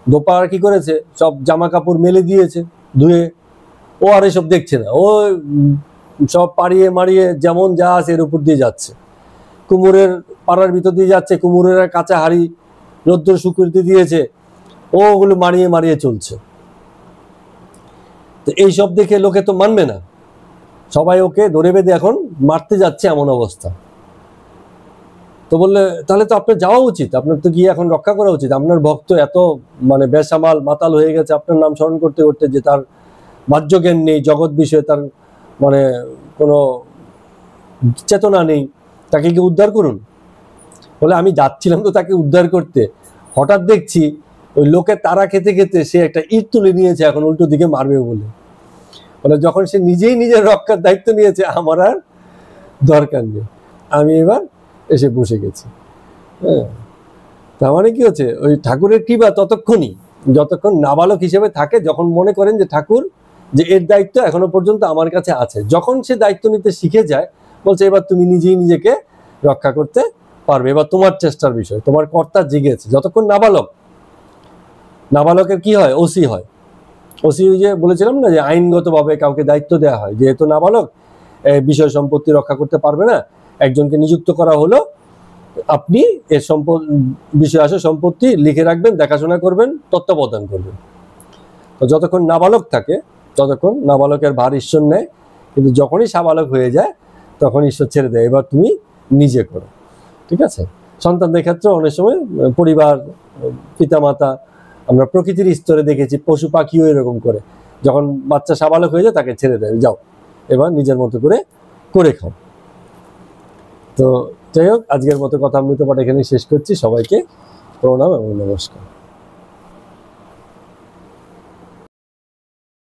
ধোপার কি করেছে, সব জামা কাপড় মেলে দিয়েছে ধুয়ে, ও আর এসব দেখছে না, ও সব পাড়িয়ে মারিয়ে যেমন যা আছে এর উপর দিয়ে যাচ্ছে। কুমোরের পাড়ার ভিতর দিয়ে যাচ্ছে, কুমোরের কাঁচা হাড়ি রৌদ্র স্বীকৃতি দিয়েছে, ও ওগুলো মারিয়ে মারিয়ে চলছে। তো এইসব দেখে লোকে তো মানবে না, সবাই ওকে ধরে বেঁধে এখন মারতে যাচ্ছে, এমন অবস্থা। তো বললে তাহলে তো আপনার যাওয়া উচিত, আপনার তো গিয়ে এখন রক্ষা করা উচিত, আপনার ভক্ত এত মানে বেসামাল মাতাল হয়ে গেছে আপনার নাম স্মরণ করতে করতে, যে তার বাহ্য জ্ঞান নেই, জগৎ বিষয়ে তার মানে কোনো চেতনা নেই, তাকে কি উদ্ধার করুন। বলে আমি যাচ্ছিলাম তো তাকে উদ্ধার করতে, হঠাৎ দেখছি ওই লোকের তারা খেতে খেতে সে একটা ইট তুলে নিয়েছে, এখন উল্টো দিকে মারবে বলে। বলে যখন সে নিজেই নিজের রক্ষার দায়িত্ব নিয়েছে, আমার আর দরকার নেই, আমি এবার এসে বসে গেছি। হ্যাঁ, তার মানে কি হচ্ছে, ওই ঠাকুরের কৃপা ততক্ষণই যতক্ষণ নাবালক হিসেবে থাকে, যখন মনে করেন যে ঠাকুর যে এর দায়িত্ব এখনো পর্যন্ত আমার কাছে আছে। যখন সে দায়িত্ব নিতে শিখে যায়, বলছে এবার তুমি নিজেই নিজেকে রক্ষা করতে পারবে, এবার তোমার চেষ্টার বিষয়, তোমার কর্তা জেগেছে। যতক্ষণ নাবালক, নাবালকের কি হয়, ওসি হয়। ওসি যে বলেছিলাম না যে আইনগতভাবে কাউকে দায়িত্ব দেওয়া হয়, যেহেতু নাবালক বিষয় সম্পত্তি রক্ষা করতে পারবে না, একজনকে নিযুক্ত করা হলো, আপনি এর বিষয় আসে সম্পত্তি লিখে রাখবেন, দেখাশোনা করবেন, তত্ত্বাবধান করবেন। তো যতক্ষণ নাবালক থাকে ততক্ষণ নাবালকের ভার ঈশ্বর নেয়, কিন্তু যখনই সাবালক হয়ে যায় তখন ঈশ্বর ছেড়ে দেয়, এবার তুমি নিজে করো। ঠিক আছে, সন্তানদের ক্ষেত্রে অনেক সময় পরিবার, পিতামাতা, আমরা প্রকৃতির স্তরে দেখেছি, পশু পাখিও এরকম করে, যখন বাচ্চা সাবালক হয়ে যায় তাকে ছেড়ে দেয়, যাও এবার নিজের মতো করে করে খাও। তো যাই হোক, আজকের মতো কথা অমৃত পাঠ এখানে শেষ করছি। সবাইকে প্রণাম এবং নমস্কার।